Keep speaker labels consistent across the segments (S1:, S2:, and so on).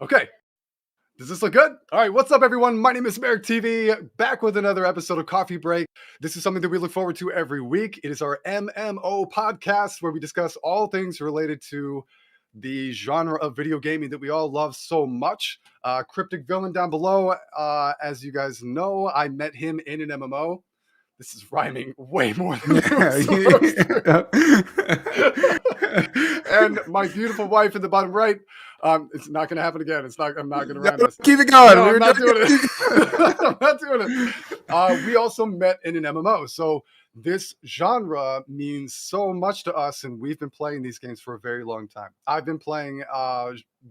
S1: Okay. Does this look good? All right. What's up, everyone? My name is Merrick TV, back with another episode of Coffee Break. This is something that we look forward to every week. It is our MMO podcast where we discuss all things related to the genre of video gaming that we all love so much. Cryptic Villain down below. As you guys know, I met him in an MMO. This is rhyming way more than it was supposed to. And my beautiful wife in the bottom right. It's not going to happen again. I'm not going to rhyme this.
S2: Keep it going.
S1: No, I'm not doing it. I'm not doing it. We also met in an MMO. So this genre means so much to us, and we've been playing these games for a very long time. I've been playing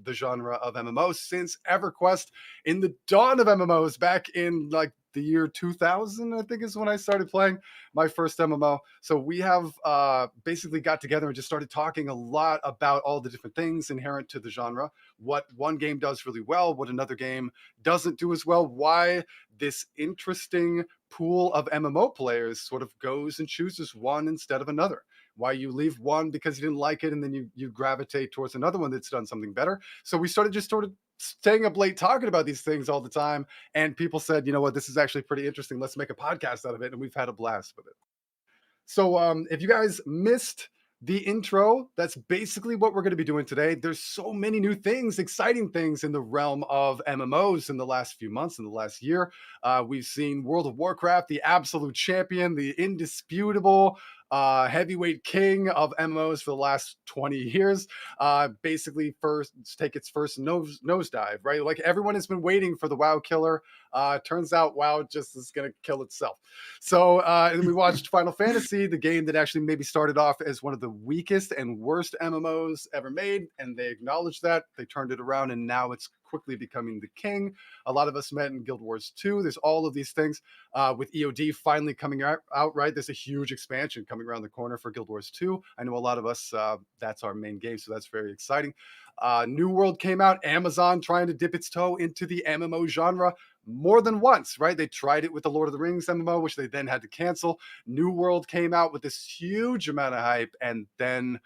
S1: the genre of MMOs since EverQuest, in the dawn of MMOs back in like the year 2000, I think is when I started playing my first MMO. So we have basically got together and just started talking a lot about all the different things inherent to the genre, what one game does really well, what another game doesn't do as well, why this interesting pool of MMO players sort of goes and chooses one instead of another. Why you leave one because you didn't like it and then you gravitate towards another one that's done something better. So we started just sort of staying up late talking about these things all the time, and people said, you know what, this is actually pretty interesting, let's make a podcast out of it, and we've had a blast with it. So if you guys missed the intro, that's basically what we're going to be doing today. There's so many new things, exciting things in the realm of MMOs in the last few months, in the last year. We've seen World of Warcraft, the absolute champion, the indisputable heavyweight king of MMOs for the last 20 years, basically first take its first nosedive, right? Like everyone has been waiting for the WoW killer. Turns out WoW just is going to kill itself. So and we watched Final Fantasy, the game that actually maybe started off as one of the weakest and worst MMOs ever made, and they acknowledged that. They turned it around, and now it's quickly becoming the king. A lot of us met in Guild Wars 2. There's all of these things. With EOD finally coming out, right? There's a huge expansion coming around the corner for Guild Wars 2. I know a lot of us, that's our main game, so that's very exciting. New World came out. Amazon trying to dip its toe into the MMO genre more than once, right? They tried it with the Lord of the Rings MMO, which they then had to cancel. New World came out with this huge amount of hype, and then,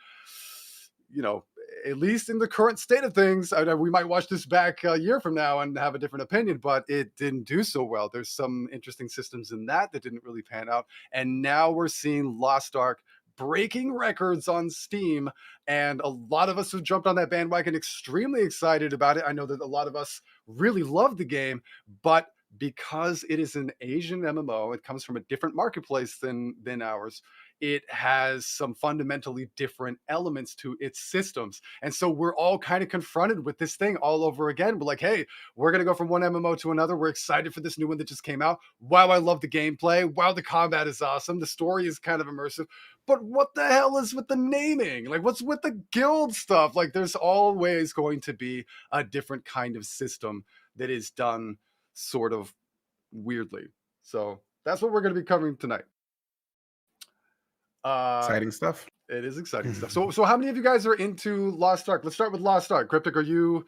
S1: you know, at least in the current state of things, we might watch this back a year from now and have a different opinion, but it didn't do so well. There's some interesting systems in that didn't really pan out. And now we're seeing Lost Ark breaking records on Steam, and a lot of us have jumped on that bandwagon, extremely excited about it. I know that a lot of us really love the game, but because it is an Asian MMO, it comes from a different marketplace than ours. It has some fundamentally different elements to its systems. And so we're all kind of confronted with this thing all over again. We're like, hey, we're going to go from one MMO to another. We're excited for this new one that just came out. Wow, I love the gameplay. Wow, the combat is awesome. The story is kind of immersive. But what the hell is with the naming? Like, what's with the guild stuff? Like, there's always going to be a different kind of system that is done sort of weirdly. So that's what we're going to be covering tonight.
S2: Exciting stuff.
S1: It is exciting stuff. So how many of you guys are into Lost Ark? Let's start with Lost Ark. Cryptic, are you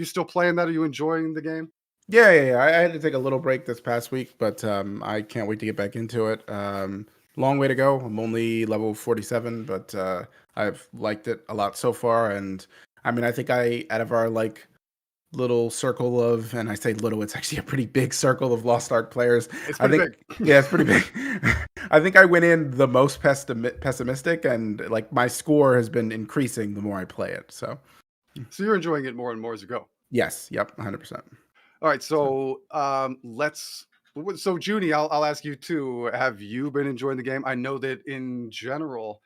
S1: still playing that? Are you enjoying the game?
S2: Yeah. I had to take a little break this past week, but I can't wait to get back into it. Long way to go. I'm only level 47, but I've liked it a lot so far. And I mean, I think out of our like little circle of, and I say little, it's actually a pretty big circle of Lost Ark players.
S1: It's pretty big.
S2: Yeah, it's pretty big. I think I went in the most pessimistic, and like my score has been increasing the more I play it. So
S1: you're enjoying it more and more as you go.
S2: Yes. Yep. 100%.
S1: All right. So So Junie, I'll ask you too. Have you been enjoying the game? I know that in general,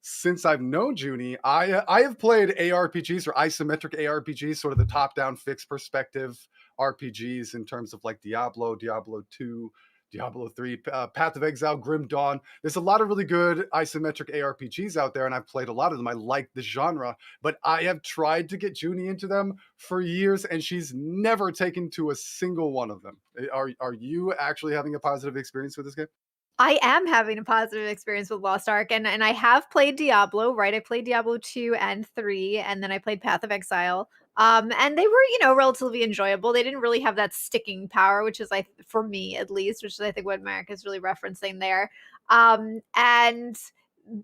S1: since I've known Junie, I have played ARPGs or isometric ARPGs, sort of the top-down fixed perspective RPGs in terms of like Diablo 2, Diablo 3, Path of Exile, Grim Dawn. There's a lot of really good isometric ARPGs out there, and I've played a lot of them. I like the genre, but I have tried to get Junie into them for years, and she's never taken to a single one of them. Are you actually having a positive experience with this game?
S3: I am having a positive experience with Lost Ark, and I have played Diablo, right? I played Diablo 2 and 3, and then I played Path of Exile. And they were, relatively enjoyable. They didn't really have that sticking power, which is like for me at least, which is I think what Marek is really referencing there. And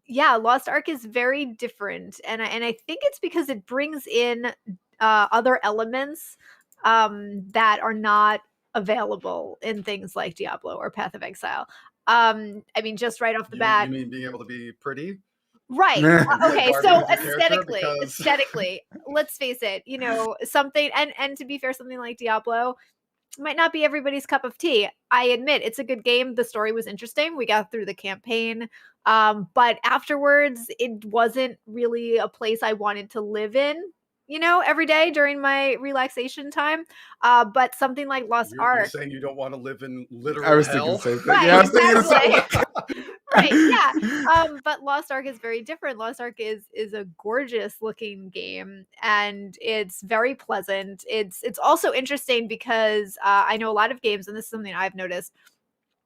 S3: yeah, Lost Ark is very different, and I think it's because it brings in other elements that are not available in things like Diablo or Path of Exile. I mean, just right off the bat,
S1: You mean being able to be pretty
S3: right.
S1: and play
S3: Okay,
S1: Barbie
S3: so
S1: with your character? Because
S3: aesthetically, let's face it, something, and to be fair, something like Diablo might not be everybody's cup of tea. I admit it's a good game. The story was interesting. We got through the campaign. But afterwards, it wasn't really a place I wanted to live in, every day during my relaxation time. But something like Lost
S1: you're
S3: Ark.
S1: saying you don't want to live in
S2: I
S1: literal
S2: was thinking the
S1: hell?
S2: same thing.
S3: Right,
S2: Yeah, I was thinking the same
S3: exactly.
S2: thing.
S3: Right, yeah. But Lost Ark is very different. Lost Ark is a gorgeous looking game, and it's very pleasant. It's also interesting because I know a lot of games, and this is something I've noticed,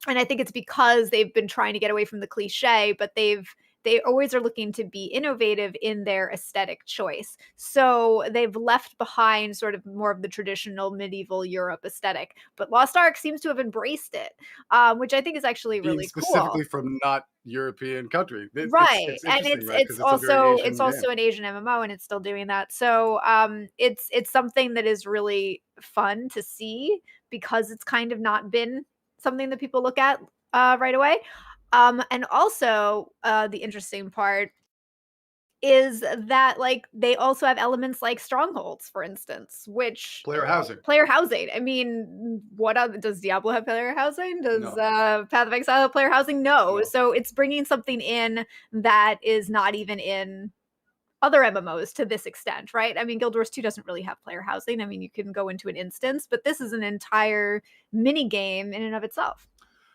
S3: and I think it's because they've been trying to get away from the cliche, but they always are looking to be innovative in their aesthetic choice. So they've left behind sort of more of the traditional medieval Europe aesthetic, but Lost Ark seems to have embraced it, which I think is actually
S1: Being
S3: really cool.
S1: specifically from not European country.
S3: Right,
S1: It's
S3: and
S1: interesting, right?
S3: it's
S1: Because it's a very
S3: also
S1: Asian
S3: it's
S1: game.
S3: also an Asian MMO, and it's still doing that. So, it's something that is really fun to see because it's kind of not been something that people look at, right away. And also, the interesting part is that, like, they also have elements like strongholds, for instance, which
S1: Player housing.
S3: player housing. I mean, what other does Diablo have player housing? Does,
S1: No.
S3: Path of Exile have player housing? No.
S1: No.
S3: So it's bringing something in that is not even in other MMOs to this extent, right? I mean, Guild Wars 2 doesn't really have player housing. I mean, you can go into an instance, but this is an entire mini game in and of itself.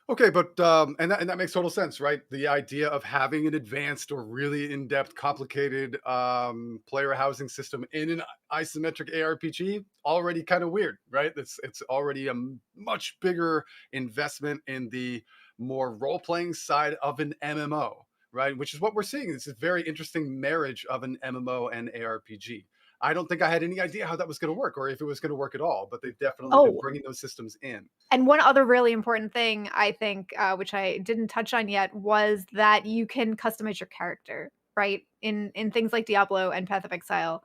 S1: Okay, but and that makes total sense, right? The idea of having an advanced or really in-depth, complicated player housing system in an isometric ARPG already kind of weird, right? It's already a much bigger investment in the more role-playing side of an MMO, right? Which is what we're seeing. It's a very interesting marriage of an MMO and ARPG. I don't think I had any idea how that was going to work or if it was going to work at all, but they've definitely been
S3: Oh,
S1: bringing those systems in.
S3: and one other really important thing I think, which I didn't touch on yet, was that you can customize your character, right? In things like Diablo and Path of Exile,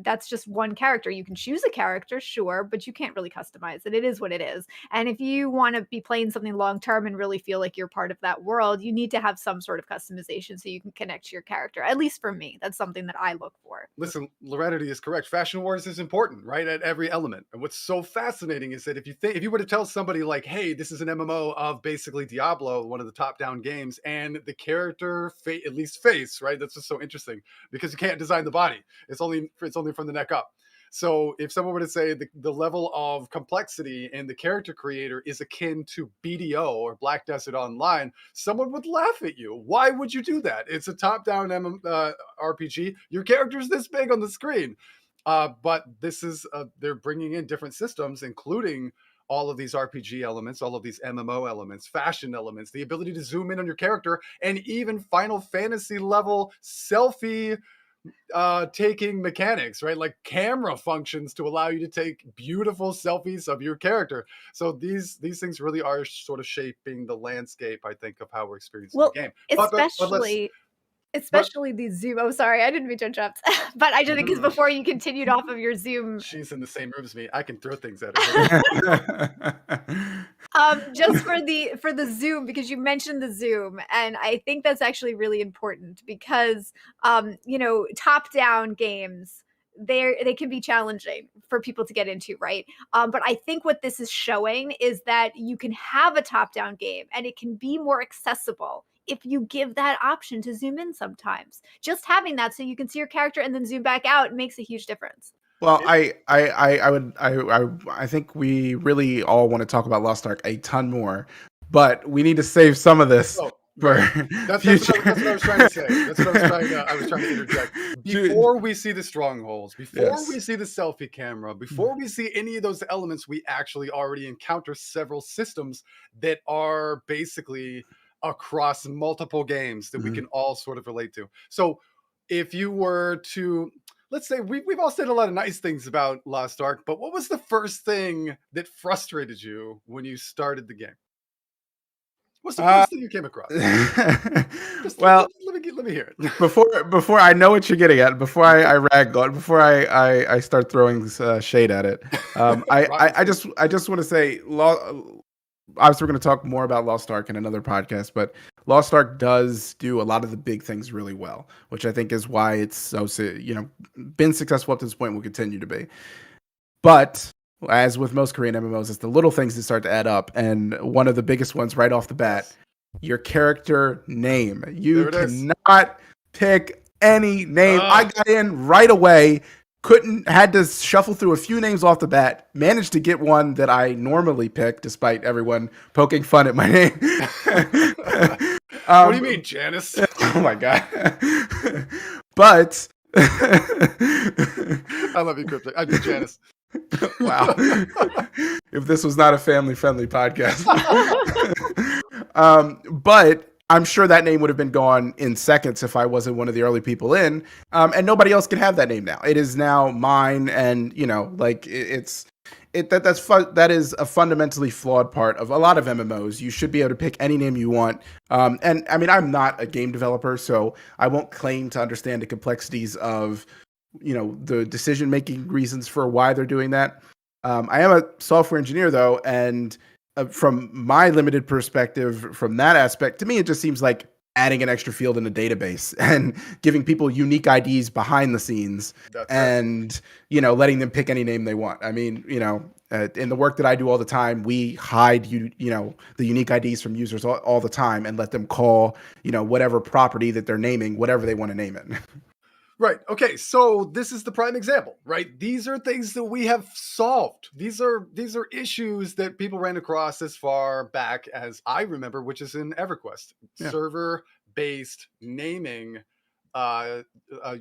S3: that's just one character. You can choose a character, sure, but you can't really customize it. It is what it is. And if you want to be playing something long term and really feel like you're part of that world, you need to have some sort of customization so you can connect to your character. At least for me, that's something that I look for.
S1: Listen, Lorenity is correct. Fashion wars is important, right? At every element. And what's so fascinating is that if you were to tell somebody like, hey, this is an MMO of basically Diablo, one of the top-down games, and the character at least face, right? That's just so interesting because you can't design the body. It's only from the neck up. So if someone were to say the level of complexity in the character creator is akin to BDO or Black Desert Online, someone would laugh at you. Why would you do that? It's a top-down RPG. Your character's this big on the screen. But this is they're bringing in different systems, including all of these RPG elements, all of these MMO elements, fashion elements, the ability to zoom in on your character, and even Final Fantasy level selfie taking mechanics, right? Like camera functions to allow you to take beautiful selfies of your character. So these things really are sort of shaping the landscape, I think, of how we're experiencing
S3: Well,
S1: the game. But let's
S3: especially
S1: but
S3: especially the Zoom. Oh, sorry, I didn't mean to interrupt. But I just because
S1: mhm.
S3: before you continued off of your Zoom,
S1: She's in the same room as me. I can throw things at her.
S3: just for the Zoom, because you mentioned the Zoom, and I think that's actually really important because top down games, they can be challenging for people to get into, right? But I think what this is showing is that you can have a top down game and it can be more accessible if you give that option to zoom in sometimes. Just having that so you can see your character and then zoom back out makes a huge difference.
S2: Well,
S1: It,
S2: I think we really all want to talk about Lost Ark a ton more, but we need to save some of this
S1: oh,
S2: for
S1: right.
S2: future.
S1: That's what I was trying to say. That's what I was trying to interject. Before we see the strongholds, before we
S2: Yes.
S1: see the selfie camera, before we see any of those elements, we actually already encounter several systems that are basically across multiple games that we
S2: Mhm.
S1: can all sort of relate to. So if you were to, let's say we've all said a lot of nice things about Lost Ark, but what was the first thing that frustrated you when you started the game? What's the first thing you came across? Just
S2: Well,
S1: let me hear it.
S2: before I know what you're getting at, before I rag on, before I start throwing shade at it, I just want to say, obviously we're going to talk more about Lost Ark in another podcast, but Lost Ark does do a lot of the big things really well, which I think is why it's so been successful up to this point, will continue to be. But as with most Korean MMOs, it's the little things that start to add up, and one of the biggest ones right off the bat. Your character name. You cannot pick any name. I got in right away. Had to shuffle through a few names off the bat. Managed to get one that I normally pick, despite everyone poking fun at my name.
S1: What do you mean, Janice?
S2: Oh my god! But
S1: I love you, Cryptic. I'm Janice.
S2: Wow. If this was not a family-friendly podcast. But I'm sure that name would have been gone in seconds if I wasn't one of the early people in. And nobody else can have that name now. It is now mine, and that is a fundamentally flawed part of a lot of MMOs. You should be able to pick any name you want. And I mean, I'm not a game developer, so I won't claim to understand the complexities of the decision-making reasons for why they're doing that. I am a software engineer, though, and from my limited perspective, from that aspect, to me, it just seems like adding an extra field in a database and giving people unique IDs behind the scenes. That's and, right. Letting them pick any name they want. I mean, in the work that I do all the time, we hide, the unique IDs from users all the time and let them call, whatever property that they're naming, whatever they want to name it.
S1: Right. Okay. So this is the prime example, right? These are things that we have solved. These are issues that people ran across as far back as I remember, which is in EverQuest. Yeah. Server-based naming,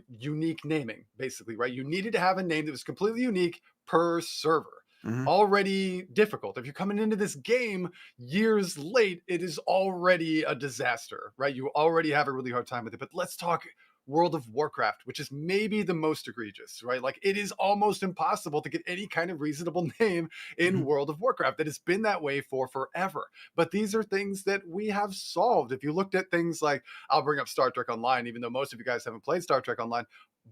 S1: unique naming, basically, right? You needed to have a name that was completely unique per server. Mm-hmm. Already difficult. If you're coming into this game years late, it is already a disaster, right? You already have a really hard time with it. But let's talk World of Warcraft, which is maybe the most egregious, right? Like, it is almost impossible to get any kind of reasonable name in mm-hmm. World of Warcraft. That has been that way for forever. But these are things that we have solved. If you looked at things like, I'll bring up Star Trek Online, even though most of you guys haven't played Star Trek Online,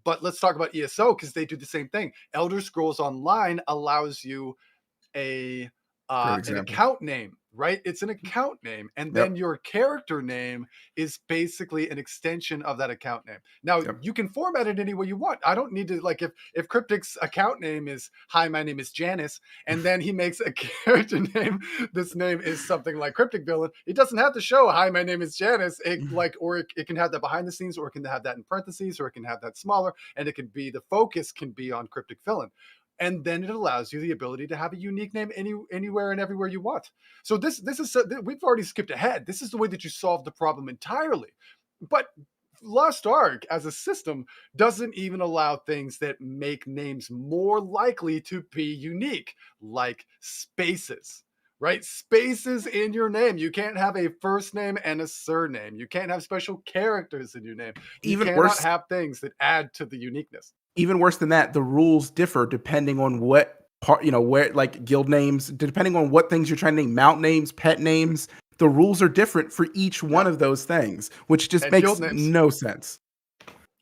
S1: but let's talk about ESO because they do the same thing. Elder Scrolls Online allows you an account name, right? It's an account name. And then your character name is basically an extension of that account name. Now, you can format it any way you want. I don't need to, like, if Cryptic's account name is, hi, my name is Janice, and then he makes a character name, this name is something like Cryptic Villain, it doesn't have to show, hi, my name is Janice. It can have that behind the scenes, or it can have that in parentheses, or it can have that smaller, and it can be, the focus can be on Cryptic Villain. And then it allows you the ability to have a unique name anywhere and everywhere you want. So this is, we've already skipped ahead. This is the way that you solve the problem entirely. But Lost Ark as a system doesn't even allow things that make names more likely to be unique, like spaces. Right? Spaces in your name. You can't have a first name and a surname. You can't have special characters in your name. You cannot have things that add to the uniqueness.
S2: Even worse than that, the rules differ depending on what part, where, like, guild names, depending on what things you're trying to name, mount names, pet names. The rules are different for each one of those things, which just makes no sense.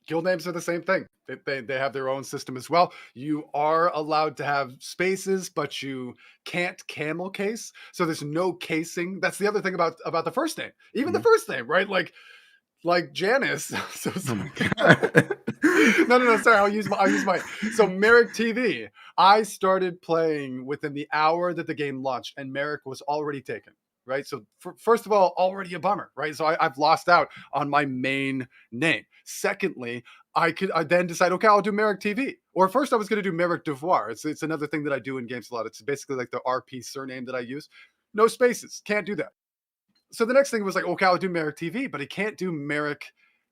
S1: Guild names are the same thing. They have their own system as well. You are allowed to have spaces, but you can't camel case. So there's no casing. That's the other thing about the first name. Even the first name, right? Like Janice. So no, sorry. I'll use mine. So Merrick TV. I started playing within the hour that the game launched, and Merrick was already taken. Right. So first of all, already a bummer. Right. So I've lost out on my main name. Secondly, I then decide, okay, I'll do Merrick TV. Or first I was going to do Merrick Devoir. It's another thing that I do in games a lot. It's basically like the RP surname that I use. No spaces. Can't do that. So the next thing was like, okay, I'll do Merrick TV, but I can't do Merrick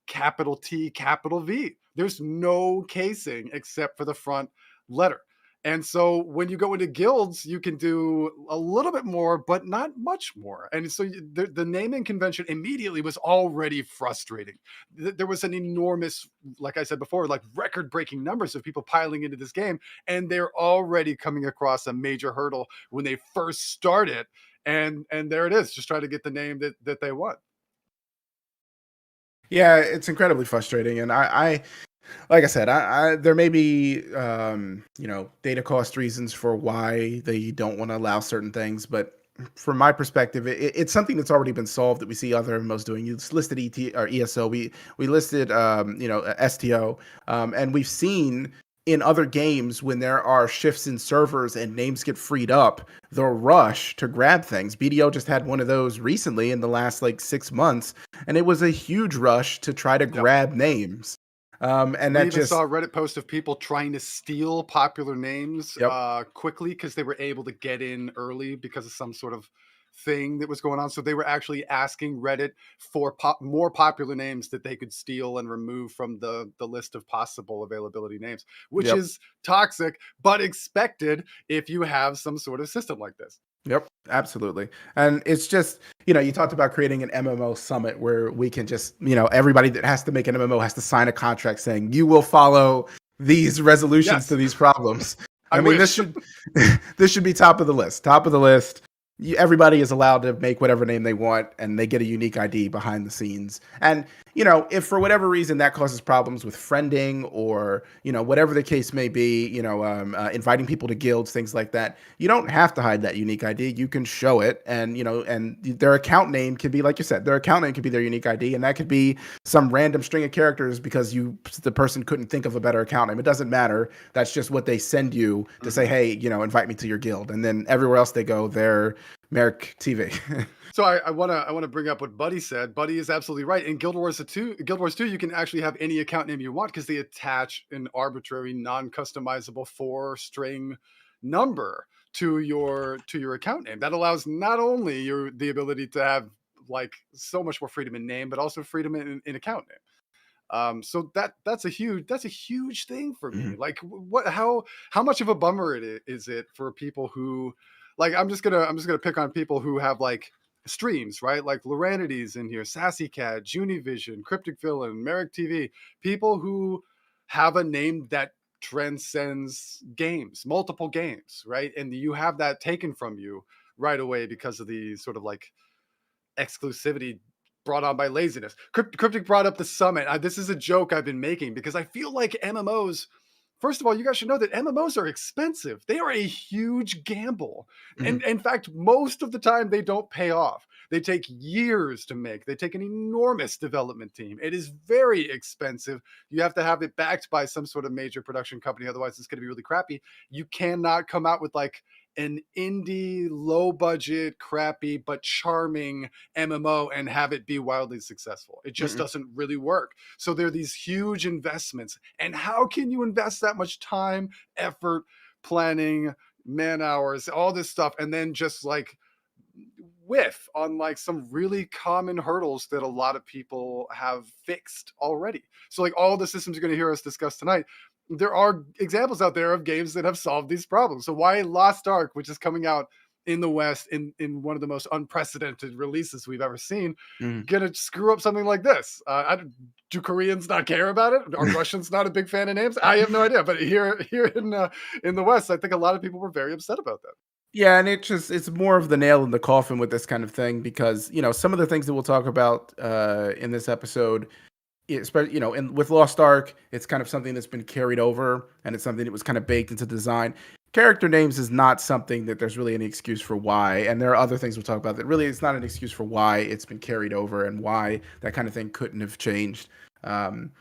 S1: capital T, capital V. There's no casing except for the front letter. And so when you go into guilds, you can do a little bit more, but not much more. And so the naming convention immediately was already frustrating. There was an enormous, like I said before, like record breaking numbers of people piling into this game. And they're already coming across a major hurdle when they first start it. And there it is, just trying to get the name that they want.
S2: Yeah, it's incredibly frustrating, and I like I said, I there may be data cost reasons for why they don't want to allow certain things, but from my perspective, it's something that's already been solved that we see other MMOs doing. You just listed ET or ESO, we listed STO, and we've seen in other games when there are shifts in servers and names get freed up, the rush to grab things. BDO just had one of those recently in the last like 6 months, and it was a huge rush to try to
S1: Yep.
S2: grab names. And
S1: We
S2: that
S1: even
S2: just
S1: saw a Reddit post of people trying to steal popular names quickly because they were able to get in early because of some sort of thing that was going on. So they were actually asking Reddit for more popular names that they could steal and remove from the list of possible availability names, which
S2: yep.
S1: is toxic but expected if you have some sort of system like this.
S2: Yep, absolutely. And it's just, you talked about creating an MMO summit where we can just, everybody that has to make an MMO has to sign a contract saying you will follow these resolutions to
S1: Yes,
S2: these problems.
S1: I
S2: I mean, this
S1: wish.
S2: should this should be top of the list. Top of the list. Everybody is allowed to make whatever name they want, and they get a unique ID behind the scenes. And if for whatever reason that causes problems with friending or whatever the case may be, inviting people to guilds, things like that, you don't have to hide that unique ID. You can show it, and and their account name could be, like you said, their account name could be their unique ID, and that could be some random string of characters because the person couldn't think of a better account name. It doesn't matter. That's just what they send you to say, hey, invite me to your guild, and then everywhere else they go, they're Merrick TV.
S1: So I wanna bring up what Buddy said. Buddy is absolutely right. In Guild Wars 2, you can actually have any account name you want because they attach an arbitrary, non-customizable 4-string number to your account name. That allows not only the ability to have like so much more freedom in name, but also freedom in account name. So that's a huge thing for me.
S2: Mhm.
S1: Like how much of a bummer is it for people who, like, I'm just gonna pick on people who have like streams, right? Like Loranity's in here, Sassy Cat, Junivision, Cryptic Villain, Merrick TV, people who have a name that transcends games, multiple games, right? And you have that taken from you right away because of the sort of like exclusivity brought on by laziness. Cryptic brought up the summit. This is a joke I've been making because I feel like MMOs. First of all, you guys should know that MMOs are expensive. They are a huge gamble. And
S2: Mhm.
S1: in fact, most of the time they don't pay off. They take years to make. They take an enormous development team. It is very expensive. You have to have it backed by some sort of major production company. Otherwise, it's going to be really crappy. You cannot come out with like an indie, low budget, crappy, but charming MMO and have it be wildly successful. It just
S2: Mm-mm.
S1: doesn't really work. So there are these huge investments. And how can you invest that much time, effort, planning, man hours, all this stuff, and then just like whiff on like some really common hurdles that a lot of people have fixed already. So like all the systems you're going to hear us discuss tonight, there are examples out there of games that have solved these problems. So why Lost Ark, which is coming out in the West in one of the most unprecedented releases we've ever seen,
S2: Mhm.
S1: gonna screw up something like this? Do Koreans not care about it? Are Russians not a big fan of names? I have no idea. But here in the West, I think a lot of people were very upset about that.
S2: Yeah, and it's more of the nail in the coffin with this kind of thing because some of the things that we'll talk about in this episode, especially and with Lost Ark, it's kind of something that's been carried over, and it's something that was kind of baked into design. Character names is not something that there's really any excuse for why, and there are other things we'll talk about that really it's not an excuse for why it's been carried over and why that kind of thing couldn't have changed. Um,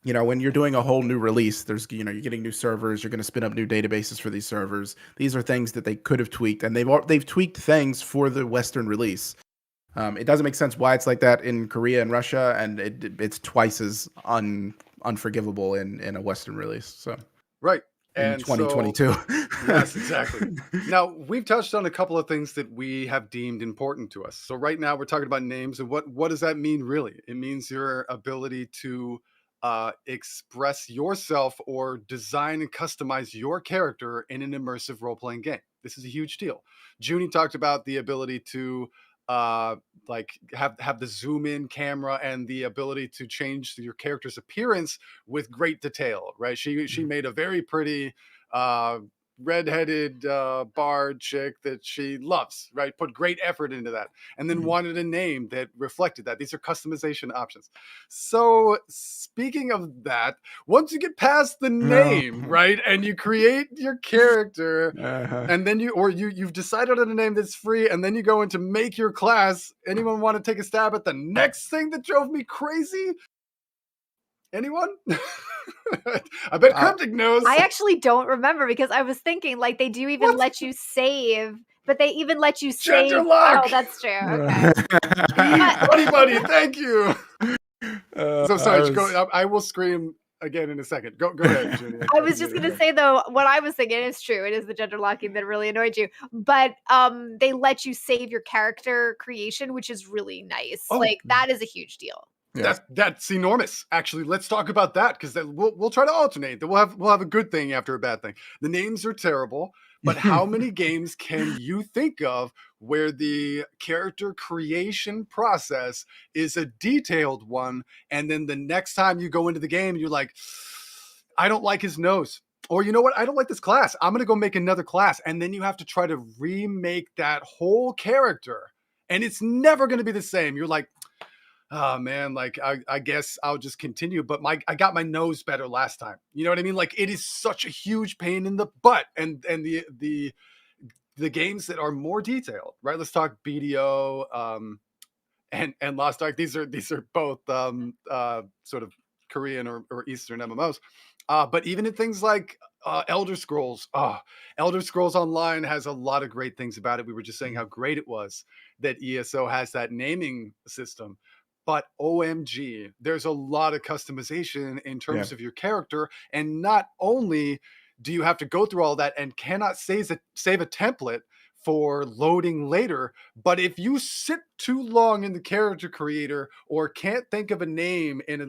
S2: when you're doing a whole new release, there's, you're getting new servers, you're going to spin up new databases for these servers. These are things that they could have tweaked, and they've tweaked things for the Western release. It doesn't make sense why it's like that in Korea and Russia, and it's twice as unforgivable in a Western release. So
S1: Right.
S2: in
S1: And so
S2: 2022.
S1: yes, exactly. Now, we've touched on a couple of things that we have deemed important to us. So right now we're talking about names and what does that mean really? It means your ability to express yourself or design and customize your character in an immersive role-playing game. This is a huge deal. Junie talked about the ability to like have the zoom in camera and the ability to change your character's appearance with great detail, right? She made a very pretty uh redheaded bard chick that she loves, right? Put great effort into that, and then wanted a name that reflected that. These are customization options. So speaking of that, once you get past the
S2: No.
S1: name, right, and you create your character,
S2: Uh-huh.
S1: and then you've decided on a name that's free, and then you go in to make your class. Anyone want to take a stab at the next thing that drove me crazy? Anyone? I bet Cryptic knows.
S3: I actually don't remember because I was thinking like they do even
S1: What?
S3: let you save, but they even let you
S1: Gender
S3: save.
S1: lock!
S3: Oh, that's true. Okay.
S1: Buddy, thank you. So sorry,
S2: was-
S1: I will scream again in a second. Go ahead, Junie.
S3: I was just gonna say though, what I was thinking is true. It is the gender locking that really annoyed you, but they let you save your character creation, which is really nice.
S1: Oh.
S3: Like that is a huge deal.
S2: Yeah.
S1: That's enormous. Actually, let's talk about that because we'll try to alternate. We'll have a good thing after a bad thing. The names are terrible, but how many games can you think of where the character creation process is a detailed one, and then the next time you go into the game, you're like, I don't like his nose. Or you know what? I don't like this class. I'm going to go make another class. And then you have to try to remake that whole character. And it's never going to be the same. You're like, oh man, like I guess I'll just continue. But I got my nose better last time. You know what I mean? Like it is such a huge pain in the butt. And the games that are more detailed, right? Let's talk BDO and Lost Ark. These are both sort of Korean or Eastern MMOs. But even in things like Elder Scrolls, Elder Scrolls Online has a lot of great things about it. We were just saying how great it was that ESO has that naming system. But OMG, there's a lot of customization in terms of your character. And not only do you have to go through all that and cannot save a template for loading later, but if you sit too long in the character creator or can't think of a name in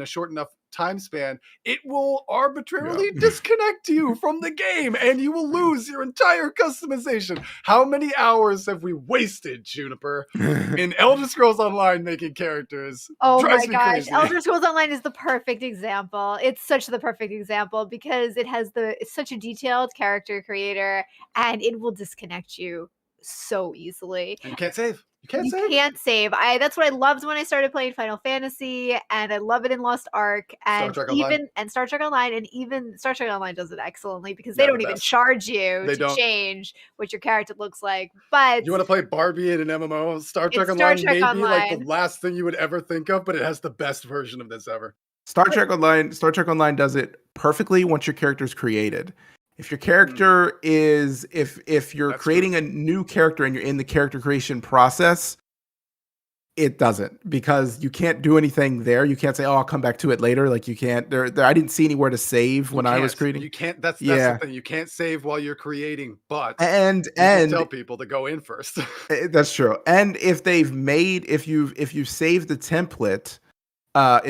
S1: a short enough time span, it will arbitrarily disconnect you from the game and you will lose your entire customization. How many hours have we wasted, Juniper, in Elder Scrolls Online making characters?
S3: Oh my
S1: Drives me
S3: gosh.
S1: crazy.
S3: Elder Scrolls Online is the perfect example. It's such the perfect example because it's such a detailed character creator and it will disconnect you so easily.
S1: And you can't save. You can't
S3: You
S1: save.
S3: can't save. That's what I loved when I started playing Final Fantasy, and I love it in Lost Ark, and
S1: Trek Online.
S3: Star Trek Online, and even Star Trek Online does it excellently because they
S1: They're
S3: don't
S1: the
S3: even
S1: best.
S3: charge you
S1: They
S3: to
S1: don't.
S3: change what your character looks like. But
S1: You want to play Barbie in an MMO? Star Trek
S3: Star
S1: Online
S3: Trek
S1: may be like the
S3: Online.
S1: last thing you would ever think of, but it has the best version of this ever.
S2: Star Trek Online does it perfectly once your character's created. If your character is if you're
S1: That's
S2: creating a new character and you're in the character creation process, it doesn't, because you can't do anything there. You can't say, "Oh, I'll come back to it later." Like you can't. There I didn't see anywhere to save when I was creating.
S1: You can't. That's the thing. You can't save while you're creating, but
S2: and
S1: you can tell people to go in first.
S2: That's true. And if they've made if you saved the template,
S1: Oh,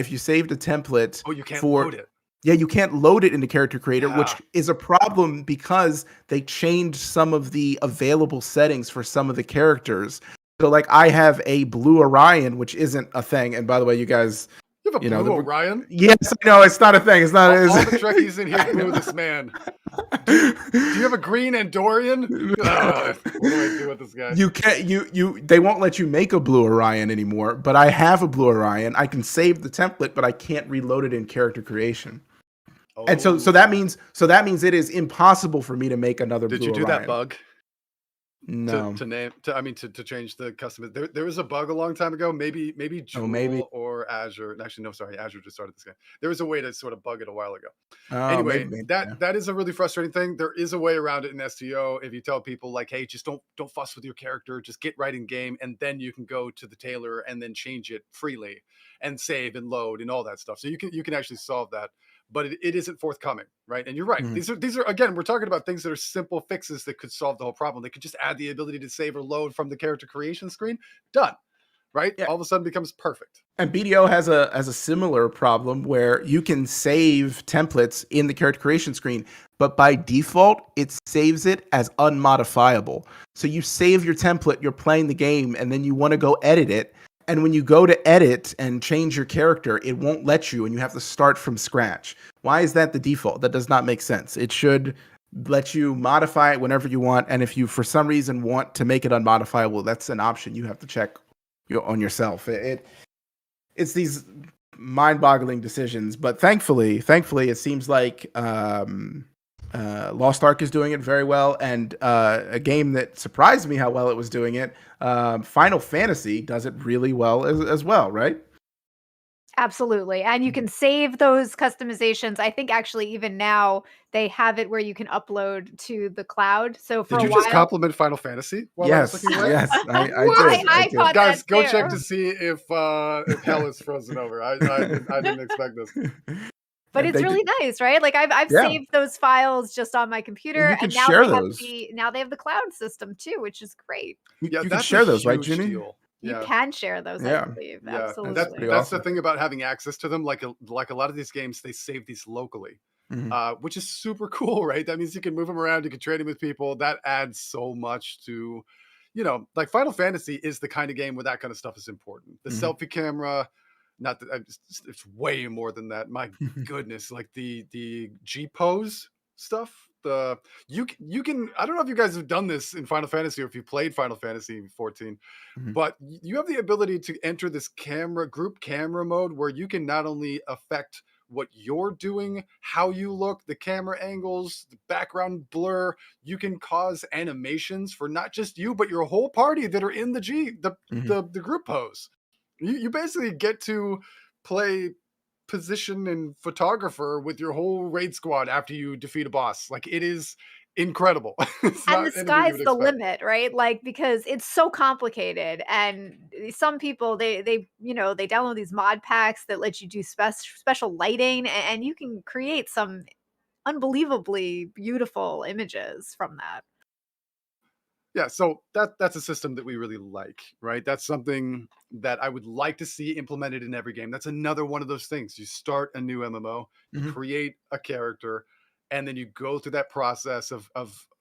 S1: you can't load it.
S2: Yeah, you can't load it into Character Creator, which
S1: Yeah.
S2: is a problem because they changed some of the available settings for some of the characters. So, like, I have a Blue Orion, which isn't a thing. And by the way, you guys,
S1: You have a Blue Orion?
S2: yes, I know it's not a thing. It's not.
S1: All the Trekkies in here boo this man. Do you have a green Andorian? What do I do with this guy?
S2: You can't. They won't let you make a Blue Orion anymore. But I have a Blue Orion. I can save the template, but I can't reload it in Character Creation. And so that means it is impossible for me to make another.
S1: Did
S2: Blue
S1: you do
S2: Orion.
S1: that bug?
S2: No.
S1: To change the custom. There was a bug a long time ago. Maybe Joule or Azure. Actually, no, sorry, Azure just started this game. There was a way to sort of bug it a while ago. Anyway,
S2: maybe,
S1: that is a really frustrating thing. There is a way around it in STO. If you tell people like, hey, just don't fuss with your character, just get right in game, and then you can go to the tailor and then change it freely and save and load and all that stuff. So you can actually solve that. But it isn't forthcoming, right? And you're right.
S2: Mm-hmm.
S1: These are again, we're talking about things that are simple fixes that could solve the whole problem. They could just add the ability to save or load from the character creation screen. Done. right?
S2: Yeah.
S1: All of a sudden becomes perfect.
S2: And BDO has a similar problem where you can save templates in the character creation screen, but by default, it saves it as unmodifiable. So you save your template, you're playing the game, and then you want to go edit it. And when you go to edit and change your character, it won't let you, and you have to start from scratch. Why is that the default? That does not make sense. It should let you modify it whenever you want. And if you, for some reason, want to make it unmodifiable, that's an option you have to check on yourself. It's these mind-boggling decisions, but thankfully, it seems like Lost Ark is doing it very well, and a game that surprised me how well it was doing it, Final Fantasy does it really well as well, right?
S3: Absolutely. And you can save those customizations. I think actually even now they have it where you can upload to the cloud. So for
S1: Did
S3: a
S1: you just
S3: while,
S1: compliment Final Fantasy while I was
S2: Yes,
S1: looking away?
S2: yes, I
S1: What?
S2: did.
S3: I thought
S1: Guys,
S3: that
S1: go
S3: too.
S1: check to see if hell is frozen over. I didn't expect this.
S3: But
S2: And
S3: it's
S2: they
S3: really nice, right? Like I've
S2: Yeah.
S3: saved those files just on my computer,
S2: you can
S3: and now
S2: share
S3: they have
S2: those.
S3: now they have the cloud system too, which is great.
S2: You
S1: Yeah,
S2: can
S1: that's
S2: share
S1: a
S2: those, right,
S1: huge
S2: Junie?
S1: deal.
S3: You
S1: Yeah.
S3: can share those, I
S2: Yeah.
S3: believe.
S1: Yeah,
S3: Absolutely.
S1: and
S2: pretty
S1: that's the
S2: awesome.
S1: thing about having access to them. Like a lot of these games, they save these locally,
S2: Mhm.
S1: which is super cool, right? That means you can move them around, you can trade them with people. That adds so much to, like Final Fantasy is the kind of game where that kind of stuff is important. The
S2: Mhm.
S1: selfie camera, not that it's way more than that. My goodness, like the G pose stuff. You can I don't know if you guys have done this in Final Fantasy or if you played Final Fantasy 14,
S2: Mhm.
S1: but you have the ability to enter this group camera mode where you can not only affect what you're doing, how you look, the camera angles, the background blur. You can cause animations for not just you, but your whole party that are in
S2: Mhm.
S1: the group pose. You basically get to play position and photographer with your whole raid squad after you defeat a boss. Like it is incredible. It's
S3: And the
S1: not anything you
S3: sky's
S1: would
S3: the
S1: expect.
S3: limit, right? Like because it's so complicated, and some people they download these mod packs that let you do special lighting, and you can create some unbelievably beautiful images from that.
S1: Yeah, so that's a system that we really like, right? That's something that I would like to see implemented in every game. That's another one of those things. You start a new MMO, you
S2: Mhm.
S1: create a character, and then you go through that process of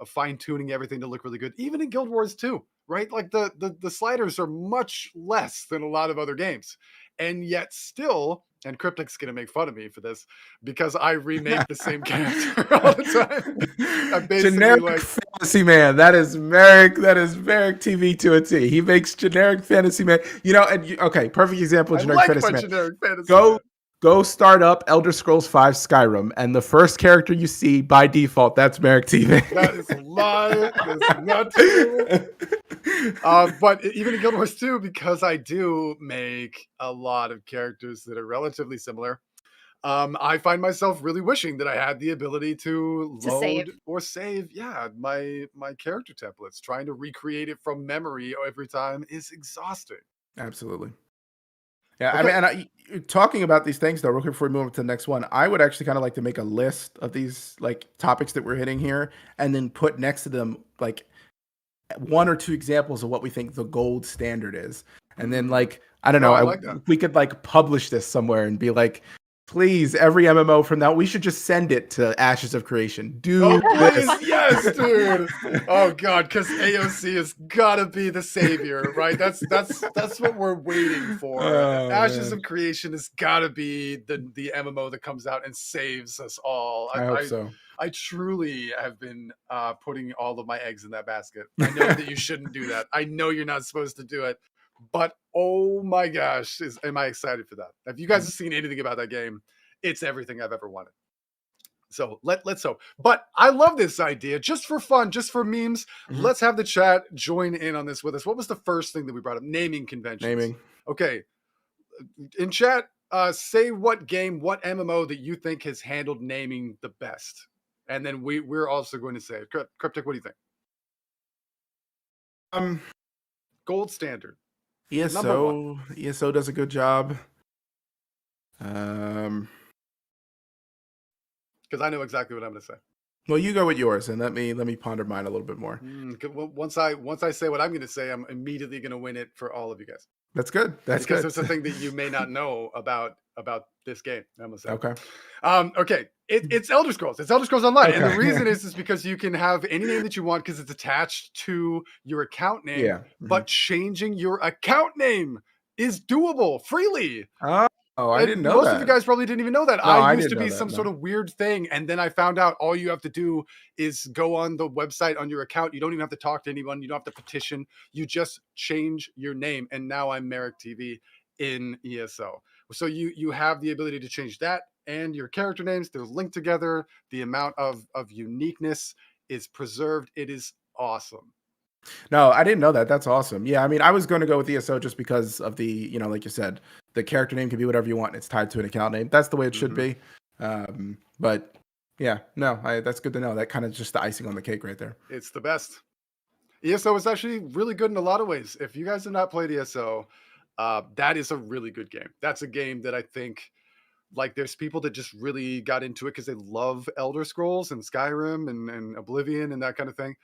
S1: fine tuning everything to look really good. Even in Guild Wars 2, right? Like the sliders are much less than a lot of other games, and yet still. And Cryptic's gonna make fun of me for this because I remake the same character all the time. I'm basically
S2: Generic
S1: like,
S2: fantasy man. That is Merrick. That is Merrick TV to a T. He makes generic fantasy man. Okay, perfect example of
S1: I
S2: generic
S1: like
S2: fantasy
S1: my
S2: man.
S1: generic fantasy
S2: Go
S1: man.
S2: go start up Elder Scrolls 5 Skyrim, and the first character you see by default, that's Merrick TV.
S1: That is a lie. That's not true. But even in Guild Wars 2, because I do make a lot of characters that are relatively similar, I find myself really wishing that I had the ability to
S3: To save.
S1: load or save, yeah, my character templates. Trying to recreate it from memory every time is exhausting.
S2: Absolutely. Yeah, I
S1: Okay.
S2: mean, talking about these things though, real quick before we move on to the next one, I would actually kind of like to make a list of these like topics that we're hitting here, and then put next to them like one or two examples of what we think the gold standard is, and then like I don't
S1: No,
S2: know,
S1: I like that.
S2: we could like publish this somewhere and be like, please, every MMO from now, we should just send it to Ashes of Creation. Do
S1: Oh, please,
S2: this.
S1: yes, dude. Oh God, because AOC has gotta be the savior, right? That's what we're waiting for.
S2: Oh,
S1: Ashes
S2: man.
S1: of Creation has gotta be the MMO that comes out and saves us all.
S2: I hope so.
S1: I truly have been putting all of my eggs in that basket. I know that you shouldn't do that. I know you're not supposed to do it, but oh my gosh, am I excited for that? If you guys have seen anything about that game, it's everything I've ever wanted. So let's hope. But I love this idea just for fun, just for memes.
S2: Mhm.
S1: Let's have the chat join in on this with us. What was the first thing that we brought up? Naming conventions.
S2: Naming.
S1: Okay. In chat, say what game, what MMO that you think has handled naming the best. And then we're also going to say it. Cryptic, what do you think? Gold standard. Number one.
S2: ESO does a good job. Um,
S1: Because I know exactly what I'm going to say.
S2: well, you go with yours, and let me ponder mine a little bit more.
S1: Once I say what I'm going to say, I'm immediately going to win it for all of you guys.
S2: That's good. That's
S1: because
S2: good.
S1: it's a thing that you may not know about this game. I must say.
S2: Okay.
S1: Okay, it's Elder Scrolls. It's Elder Scrolls Online, and the
S2: Okay.
S1: reason is because you can have any name that you want because it's attached to your account name.
S2: Yeah.
S1: But changing your account name is doable freely.
S2: Oh, I
S1: And
S2: didn't know
S1: most of you
S2: that.
S1: guys probably didn't even know that.
S2: No,
S1: I
S2: I
S1: used
S2: didn't
S1: to
S2: know
S1: be
S2: that.
S1: some sort
S2: No.
S1: of weird thing, and then I found out all you have to do is go on the website on your account. You don't even have to talk to anyone. You don't have to petition. You just change your name, and now I'm Merrick TV in ESO. So you have the ability to change that and your character names. They're linked together. The amount of uniqueness is preserved. It is awesome.
S2: No, I didn't know that. That's awesome. Yeah, I mean, I was going to go with ESO just because of the, like you said, the character name can be whatever you want. It's tied to an account name. That's the way it should be. But yeah, no, that's good to know. That kind of just the icing on the cake right there.
S1: It's the best. ESO is actually really good in a lot of ways. If you guys have not played ESO, that is a really good game. That's a game that I think, like, there's people that just really got into it because they love Elder Scrolls and Skyrim and Oblivion and that kind of thing.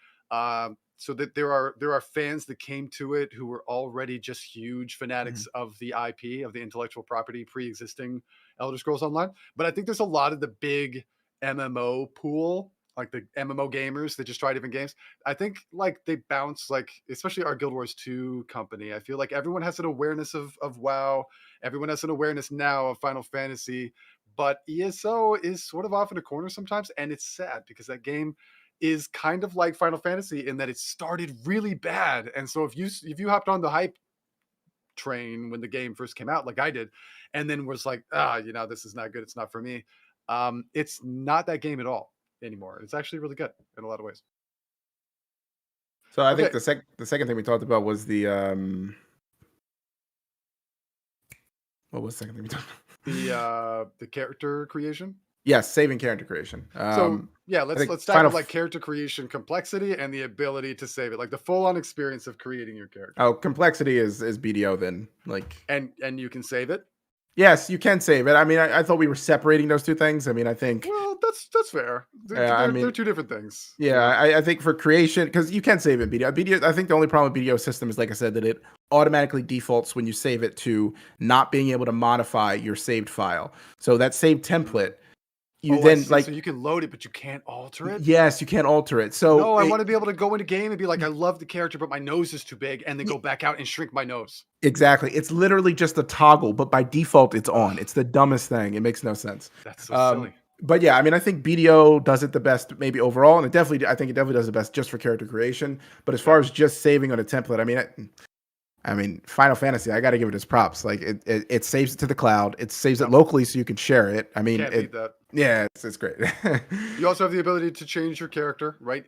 S1: So that there are fans that came to it who were already just huge fanatics of the IP, of the intellectual property pre-existing Elder Scrolls Online. But I think there's a lot of the big MMO pool, like the MMO gamers that just try different games. I think like they bounce, like especially our Guild Wars 2 company. I feel like everyone has an awareness of WoW. Everyone has an awareness now of Final Fantasy, but ESO is sort of off in a corner sometimes, and it's sad because that game is kind of like Final Fantasy in that it started really bad. And so if you hopped on the hype train when the game first came out, like I did, and then was like, this is not good. It's not for me. It's not that game at all anymore. It's actually really good in a lot of ways.
S2: So I
S1: Okay.
S2: think the second thing we talked about was the what was the second thing we talked about?
S1: The character creation.
S2: Yes, saving character creation.
S1: So yeah,
S2: I
S1: let's
S2: think
S1: tackle
S2: Final
S1: like character creation complexity and the ability to save it, like the full-on experience of creating your character.
S2: Oh, complexity is BDO then. Like
S1: And you can save it.
S2: yes, you can save it. I mean, I thought we were separating those two things. I mean, I think
S1: Well, that's fair. They're two different things.
S2: yeah, I think for creation, because you can save it BDO. BDO, I think the only problem with BDO system is, like I said, that it automatically defaults when you save it to not being able to modify your saved file. So that saved template, you then like
S1: so you can load it, but you can't alter it.
S2: Yes, you can't alter it. So
S1: no, I want to be able to go into game and be like, I love the character, but my nose is too big, and then go back out and shrink my nose.
S2: Exactly. It's literally just a toggle, but by default, it's on. It's the dumbest thing. It makes no sense.
S1: That's so silly.
S2: But yeah, I mean, I think BDO does it the best, maybe overall, and I think it definitely does the best just for character creation. But as far as just saving on a template, I mean, Final Fantasy, I got to give it its props. Like it saves it to the cloud. It saves it locally so you can share it. I mean,
S1: Can't beat that.
S2: Yeah, it's great.
S1: You also have the ability to change your character, right?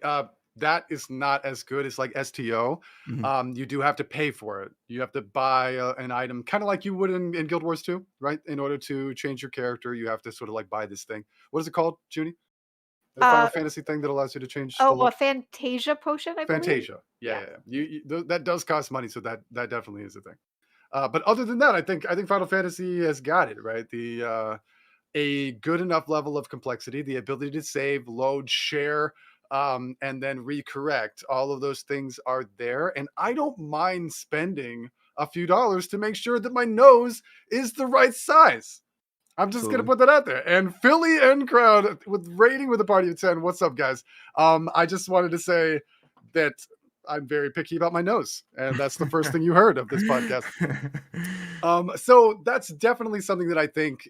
S1: That is not as good as like STO. You do have to pay for it. You have to buy an item, kind of like you would in Guild Wars 2, right? In order to change your character, you have to sort of like buy this thing. What is it called, Junie? The Final Fantasy thing that allows you to change.
S3: A Fantasia potion, I believe.
S1: Fantasia. Yeah. That does cost money, so that definitely is a thing. But other than that, I think Final Fantasy has got it right. A good enough level of complexity, the ability to save, load, share, and then recorrect. All of those things are there, and I don't mind spending a few dollars to make sure that my nose is the right size. I'm just going to put that out there. And Philly and crowd with rating with a party of 10. What's up, guys? I just wanted to say that I'm very picky about my nose. And that's the first thing you heard of this podcast. So that's definitely something that I think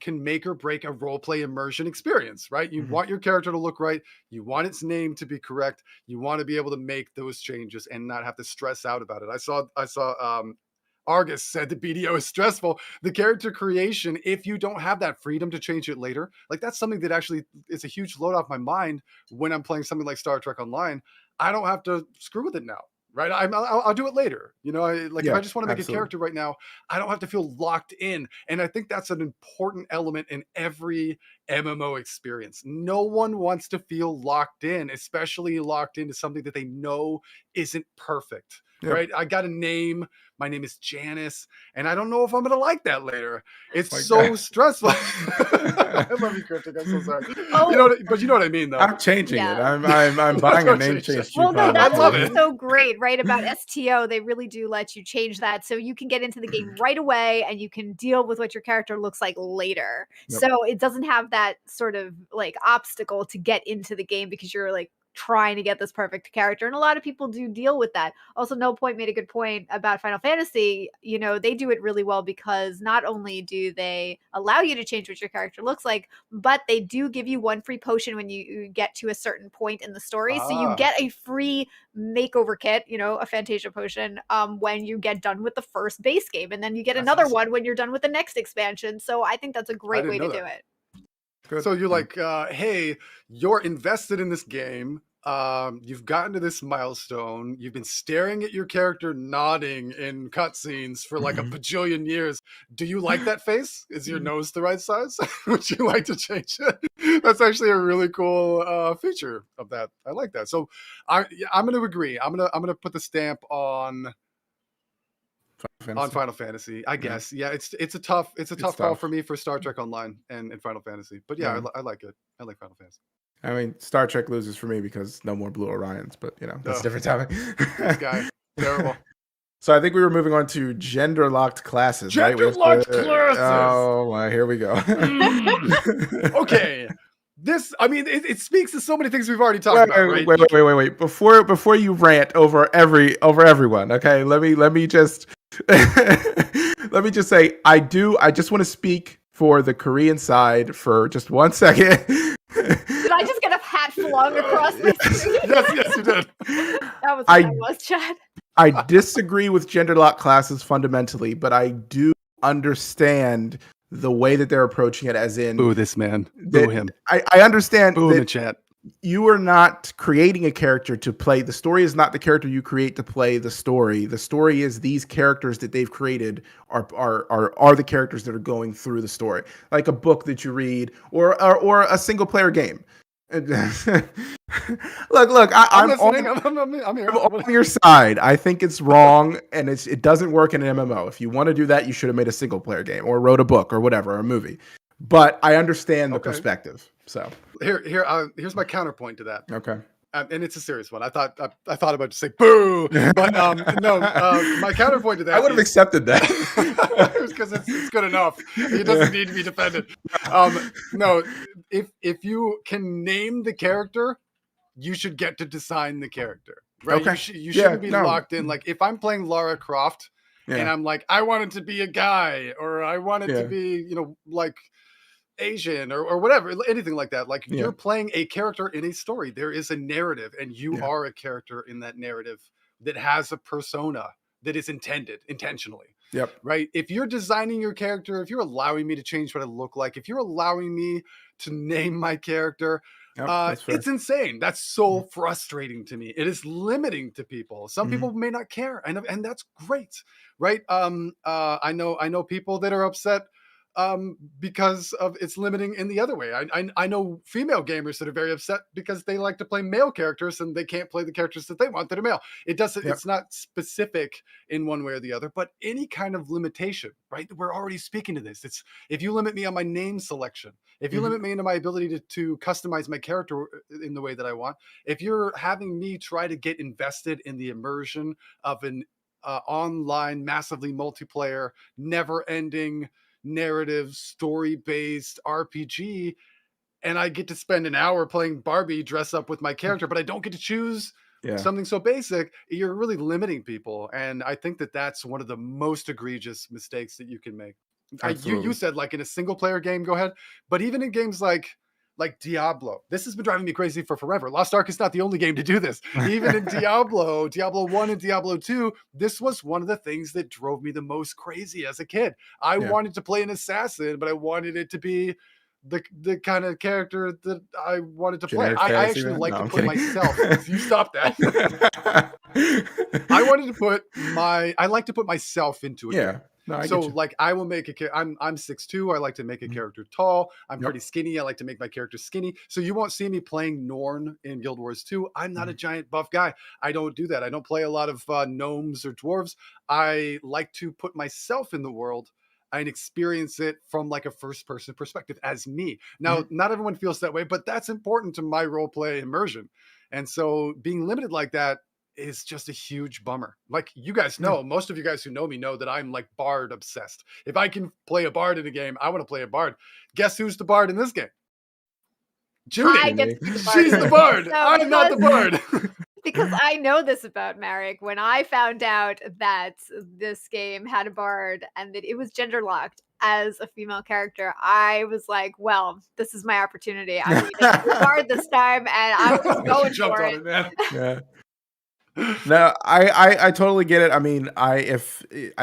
S1: can make or break a roleplay immersion experience, right? You want your character to look right. You want its name to be correct. You want to be able to make those changes and not have to stress out about it. I saw Argus said the BDO is stressful. The character creation, if you don't have that freedom to change it later, like that's something that actually is a huge load off my mind when I'm playing something like Star Trek Online. I don't have to screw with it now, right? I'll do it later. If I just want to make a character right now, I don't have to feel locked in. And I think that's an important element in every MMO experience. No one wants to feel locked in, especially locked into something that they know isn't perfect.
S2: Yep.
S1: right? I got a name. My name is Janice, and I don't know if I'm gonna like that later. It's
S2: My
S1: so
S2: God.
S1: stressful. I love you, Cryptic. I'm so sorry.
S3: Oh.
S1: But you know what I mean, though.
S2: I'm changing it.
S3: Yeah.
S2: I'm buying a
S1: Don't
S2: name
S1: change it.
S2: change
S3: Well, no,
S2: coupon.
S3: that's
S1: I love
S3: what's
S1: it.
S3: so great, right? About STO, they really do let you change that, so you can get into the game right away, and you can deal with what your character looks like later.
S2: Yep.
S3: So it doesn't have that sort of like obstacle to get into the game because you're like trying to get this perfect character, and a lot of people do deal with that. Also, No Point made a good point about Final Fantasy. You know, they do it really well because not only do they allow you to change what your character looks like, but they do give you one free potion when you get to a certain point in the story. So you
S1: Ah.
S3: get a free makeover kit, you know, a Fantasia potion, when you get done with the first base game, and then you get
S1: That's
S3: another
S1: awesome.
S3: one when you're done with the next expansion. So I think that's a great
S1: didn't
S3: way to
S1: know
S3: do
S1: that.
S3: it.
S2: Good.
S1: So you're like, hey, you're invested in this game. You've gotten to this milestone. You've been staring at your character nodding in cutscenes for like a bajillion years. Do you like that face? Is your nose the right size? Would you like to change it? That's actually a really cool feature of that. I like that. So I'm going to agree. I'm gonna put the stamp on Final Fantasy. I guess. Yeah, it's a tough call
S2: tough.
S1: for me for Star Trek Online and Final Fantasy. But yeah,
S2: Yeah.
S1: I like it. I like Final Fantasy.
S2: I mean, Star Trek loses for me because no more Blue Orions, but you know, that's a different topic.
S1: This guy, terrible.
S2: So I think we were moving on to gender locked classes, right? We have
S1: Gender-locked classes!
S2: Oh my, here we go.
S1: Okay. This, I mean, it speaks to so many things we've already talked about, right?
S2: Wait. Before you rant over everyone, okay? Let me just let me just say I just want to speak for the Korean side for just 1 second.
S3: Did I just get a hat flung across my screen?
S1: Yes, you did.
S3: That was what that was, Chad.
S2: I disagree with gender lock classes fundamentally, but I do understand the way that they're approaching it, as in
S1: Boo this man. Boo him.
S2: I understand
S1: Boo
S2: that
S1: in the chat.
S2: you are not creating a character to play. The story is not the character you create to play the story. The story is these characters that they've created are the characters that are going through the story, like a book that you read or a single player game. look, I'm
S1: listening.
S2: I'm here. I'm on your side. I think it's wrong, and it doesn't work in an MMO. If you want to do that, you should have made a single player game or wrote a book or whatever, or a movie. But I understand the perspective. So
S1: here's my counterpoint to that.
S2: Okay.
S1: And it's a serious one. I thought about to say boo, but no. My counterpoint to that,
S2: I would have accepted that
S1: because it's good enough. It doesn't need to be defended. No, if you can name the character, you should get to design the character, right?
S2: Okay.
S1: You shouldn't be locked in. Like if I'm playing Lara Croft, and I'm like, I want it to be a guy, or I want it to be, like Asian or whatever, anything like that. Like you're playing a character in a story. There is a narrative, and you are a character in that narrative that has a persona that is intended intentionally.
S2: Yep.
S1: Right. If you're designing your character, if you're allowing me to change what I look like, if you're allowing me to name my character, it's insane. That's so frustrating to me. It is limiting to people. Some people may not care, and that's great, right? I know people that are upset because of it's limiting in the other way. I know female gamers that are very upset because they like to play male characters and they can't play the characters that they want that are male. It doesn't. It's not specific in one way or the other, but any kind of limitation, right? We're already speaking to this. It's if you limit me on my name selection, if you limit me into my ability to customize my character in the way that I want, if you're having me try to get invested in the immersion of an online, massively multiplayer, never-ending narrative, story-based RPG, and I get to spend an hour playing Barbie dress up with my character, but I don't get to choose something so basic, you're really limiting people. And I think that that's one of the most egregious mistakes that you can make. You said like in a single player game, go ahead, but even in games like Diablo, this has been driving me crazy for forever. Lost Ark is not the only game to do this. Even in Diablo 1 and Diablo 2, this was one of the things that drove me the most crazy as a kid. I wanted to play an assassin, but I wanted it to be the kind of character that I wanted to play. I actually like to put myself. You stop that. I like to put myself into it.
S2: No, I
S1: So
S2: get you.
S1: like I will make I'm 6'2". I like to make a character tall. I'm
S2: Yep.
S1: pretty skinny. I like to make my character skinny. So you won't see me playing Norn in Guild Wars 2. I'm not a giant buff guy. I don't do that. I don't play a lot of gnomes or dwarves. I like to put myself in the world and experience it from like a first person perspective as me. Now, not everyone feels that way, but that's important to my role play immersion. And so being limited like that is just a huge bummer. Like you guys know, most of you guys who know me know that I'm like bard obsessed. If I can play a bard in a game, I want to play a bard. Guess who's the bard in this game? Judy.
S3: I get to be the bard.
S1: She's the bard.
S3: So
S1: I'm not the bard.
S3: because I know this about Marek. When I found out that this game had a bard and that it was gender locked as a female character, I was like, well, this is my opportunity. I'm going to be a bard this time, and I was going
S1: Jumped
S3: for
S1: on
S3: it.
S1: it, man.
S2: Yeah. No, I totally get it. I mean, I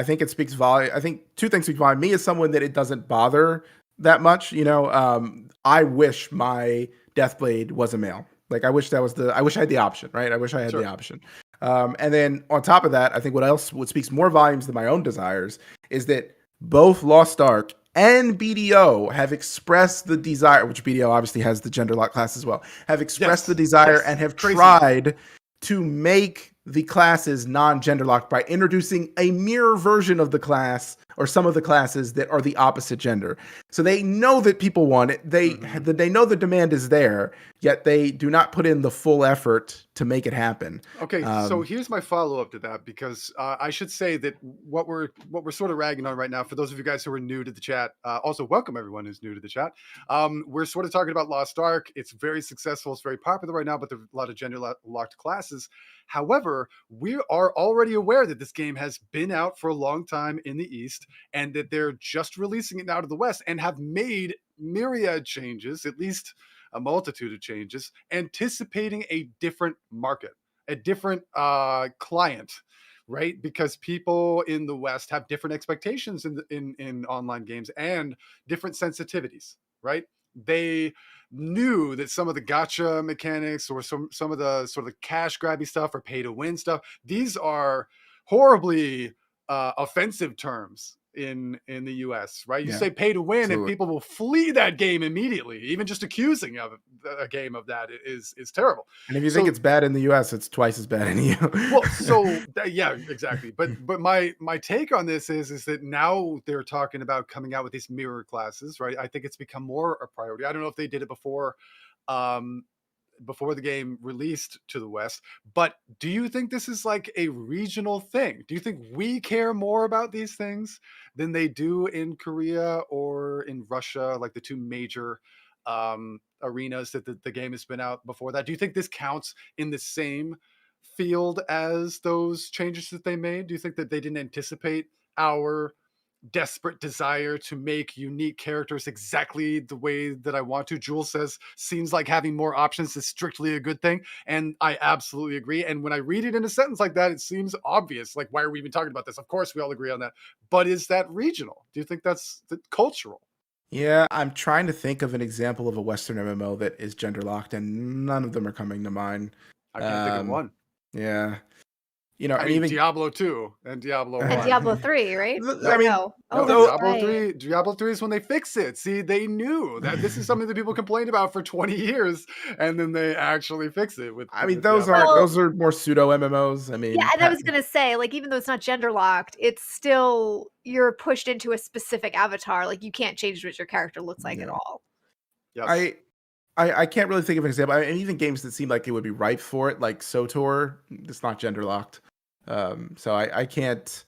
S2: think it speaks volume. I think two things speak volume. Me as someone that it doesn't bother that much. I wish my Deathblade was a male. Like I wish I had the option, right? I wish I had the option. And then on top of that, I think what speaks more volumes than my own desires is that both Lost Ark and BDO have expressed the desire, which BDO obviously has the gender lock class as well, have expressed the desire and have tried to make the classes non-gender locked by introducing a mirror version of the class or some of the classes that are the opposite gender. So they know that people want it. They know the demand is there, yet they do not put in the full effort to make it happen.
S1: Okay, so here's my follow-up to that, because I should say that what we're sort of ragging on right now, for those of you guys who are new to the chat, also welcome everyone who's new to the chat. We're sort of talking about Lost Ark. It's very successful. It's very popular right now, but there are a lot of gender-locked classes. However, we are already aware that this game has been out for a long time in the East, and that they're just releasing it now to the West and have made myriad changes, at least a multitude of changes, anticipating a different market, a different client, right? Because people in the West have different expectations in online games and different sensitivities, right? They knew that some of the gotcha mechanics or some of the sort of cash grabby stuff or pay to win stuff, these are horribly offensive terms in the US, right? You say pay to win and people will flee that game immediately. Even just accusing of a game of that is terrible.
S2: And if you think it's bad in the US, it's twice as bad in the EU.
S1: Well, so yeah, exactly. But my take on this is that now they're talking about coming out with these mirror classes, right? I think it's become more a priority. I don't know if they did it before the game released to the West, but do you think this is like a regional thing? Do you think we care more about these things than they do in Korea or in Russia, like the two major arenas that the game has been out before that? Do you think this counts in the same field as those changes that they made? Do you think that they didn't anticipate our desperate desire to make unique characters exactly the way that I want to? Jules says, seems like having more options is strictly a good thing. And I absolutely agree. And when I read it in a sentence like that, it seems obvious. Like, why are we even talking about this? Of course, we all agree on that. But is that regional? Do you think that's cultural?
S2: Yeah, I'm trying to think of an example of a Western MMO that is gender locked, and none of them are coming to mind.
S1: I can't think of one.
S2: Yeah.
S1: I mean, even Diablo 2 and Diablo 1.
S3: And Diablo 3, right?
S2: I mean,
S1: Diablo 3 is when they fix it. See, they knew that this is something that people complained about for 20 years, and then they actually fix it.
S2: Those are more pseudo MMOs. I mean,
S3: yeah, and I was gonna say, like, even though it's not gender locked, it's still you're pushed into a specific avatar. Like, you can't change what your character looks like at all.
S1: Yes.
S2: I can't really think of an example. And even games that seem like it would be ripe for it, like SOTOR, it's not gender locked. So I can't.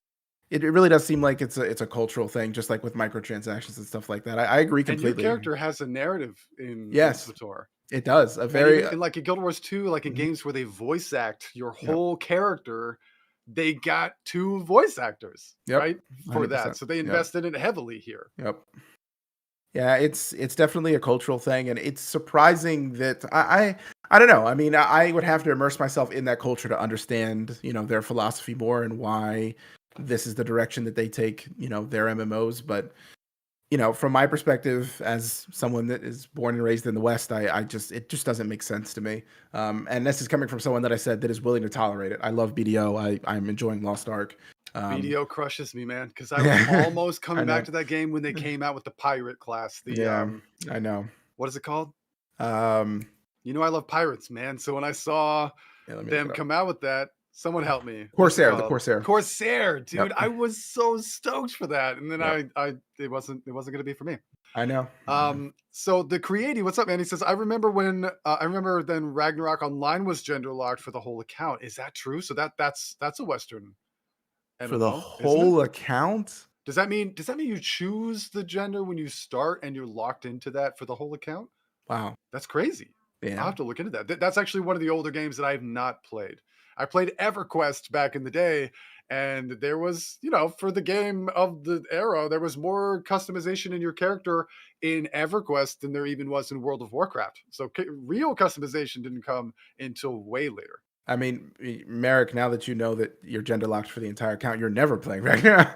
S2: It really does seem like it's a cultural thing, just like with microtransactions and stuff like that. I agree completely.
S1: And your character has a narrative in SOTOR.
S2: It does.
S1: Like in Guild Wars 2, like in games where they voice act your whole character, they got 2 voice actors, right? For 100%. That. So they invested in it heavily here.
S2: Yep. Yeah, it's definitely a cultural thing, and it's surprising that I don't know. I mean, I would have to immerse myself in that culture to understand, their philosophy more and why this is the direction that they take, their MMOs. But, from my perspective, as someone that is born and raised in the West, it just doesn't make sense to me. And this is coming from someone that I said that is willing to tolerate it. I love BDO. I'm enjoying Lost Ark.
S1: BDO crushes me, man, because I was almost coming back to that game when they came out with the pirate class.
S2: I know.
S1: What is it called?
S2: Um,
S1: You know I love pirates, man. So when I saw
S2: let me
S1: them come out with that, someone help me. What's it
S2: Corsair, the
S1: called?
S2: Corsair.
S1: Corsair, dude.
S2: Yep.
S1: I was so stoked for that, and then
S2: Yep.
S1: it wasn't gonna be for me.
S2: I know.
S1: So the Creati, what's up, man? He says, I remember when I remember then Ragnarok Online was gender locked for the whole account. Is that true? So that's a Western
S2: For the
S1: MMO, isn't it?
S2: whole account?
S1: Does that mean you choose the gender when you start and you're locked into that for the whole account?
S2: Wow.
S1: That's crazy. I'll
S2: Yeah.
S1: have to look into that. That's actually one of the older games that I have not played. I played EverQuest back in the day, and there was, for the game of the era, there was more customization in your character in EverQuest than there even was in World of Warcraft. So real customization didn't come until way later.
S2: I mean, Merrick, now that you know that you're gender locked for the entire account, you're never playing right now.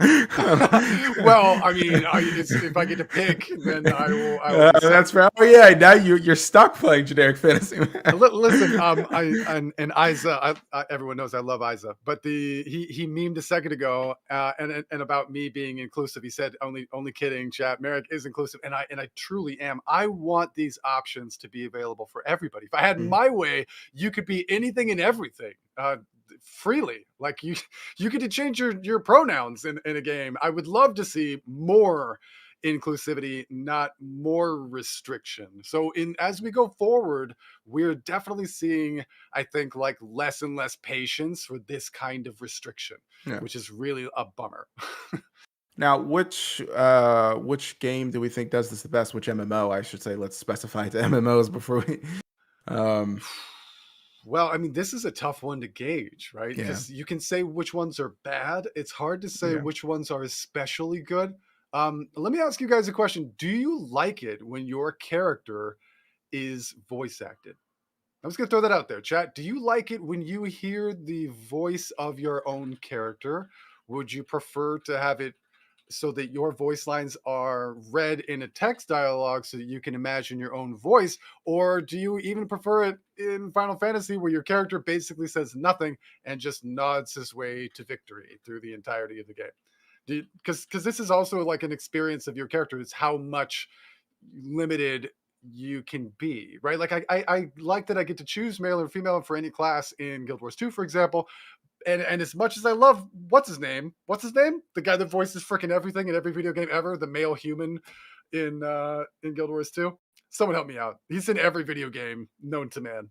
S1: Well, I mean, if I get to pick, then I will
S2: that's right. Oh yeah, now you're stuck playing generic fantasy.
S1: Listen, and Isa, everyone knows I love Isa, but he memed a second ago, and about me being inclusive. He said, "Only kidding, chat. Merrick is inclusive," and I truly am. I want these options to be available for everybody. If I had my way, you could be anything and everything freely. Like you get to change your pronouns in a game. I would love to see more inclusivity, not more restriction. So as we go forward, we're definitely seeing, I think, like less and less patience for this kind of restriction, which is really a bummer.
S2: Now, which game do we think does this the best? Which MMO, I should say? Let's specify to MMOs before we.
S1: Well, I mean, this is a tough one to gauge, right?
S2: Yeah.
S1: Because you can say which ones are bad. It's hard to say which ones are especially good. Let me ask you guys a question. Do you like it when your character is voice acted? I'm just going to throw that out there, chat. Do you like it when you hear the voice of your own character? Would you prefer to have it so that your voice lines are read in a text dialogue so that you can imagine your own voice? Or do you even prefer it in Final Fantasy where your character basically says nothing and just nods his way to victory through the entirety of the game? Because this is also like an experience of your character. It's how much limited you can be, right? Like I like that I get to choose male or female for any class in Guild Wars 2, for example. And as much as I love what's his name, the guy that voices freaking everything in every video game ever, the male human in Guild Wars 2. Someone help me out. He's in every video game known to man.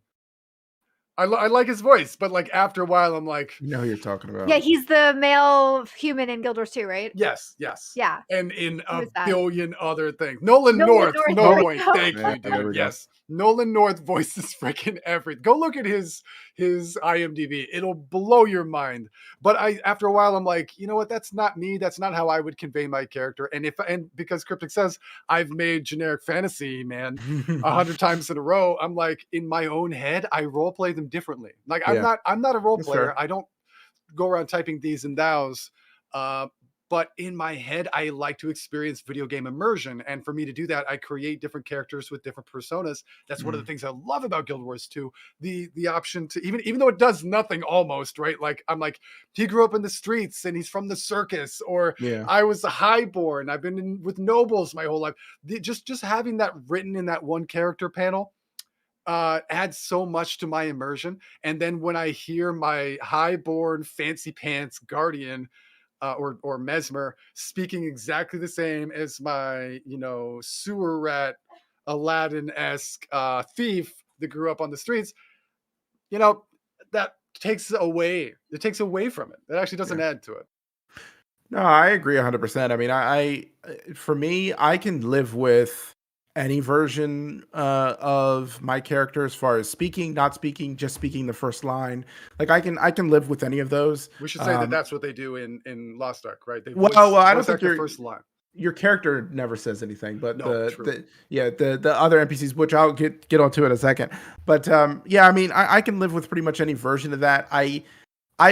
S1: I like his voice, but like after a while, I'm like,
S2: you know who you're talking about.
S3: Yeah, he's the male human in Guild Wars 2, right?
S1: Yes.
S3: Yeah.
S1: And in a billion other things. Nolan North. No point. Thank you, dude. Yes. Nolan North voices freaking everything. Go look at his IMDb. It'll blow your mind. But after a while, I'm like, you know what? That's not me. That's not how I would convey my character. And because Cryptic says I've made generic fantasy, man, 100 times in a row, I'm like, in my own head, I role play them differently. Like I'm not a role player. I don't go around typing these and thous. But in my head, I like to experience video game immersion. And for me to do that, I create different characters with different personas. That's one of the things I love about Guild Wars 2. The option to, even though it does nothing almost, right? Like, I'm like, he grew up in the streets and he's from the circus, or I was a highborn. I've been with nobles my whole life. Just having that written in that one character panel adds so much to my immersion. And then when I hear my highborn fancy pants guardian or Mesmer speaking exactly the same as my, sewer rat Aladdin-esque thief that grew up on the streets, that takes away. It takes away from it. It actually doesn't add to it.
S2: No, I agree 100%. I mean, I for me, I can live with any version of my character as far as speaking, not speaking, just speaking the first line. Like I can live with any of those.
S1: We should say that's what they do in Lost Ark, right? They
S2: I don't think
S1: your first line.
S2: Your character never says anything, but
S1: no,
S2: the other NPCs, which I'll get onto in a second. But I mean, I can live with pretty much any version of that. I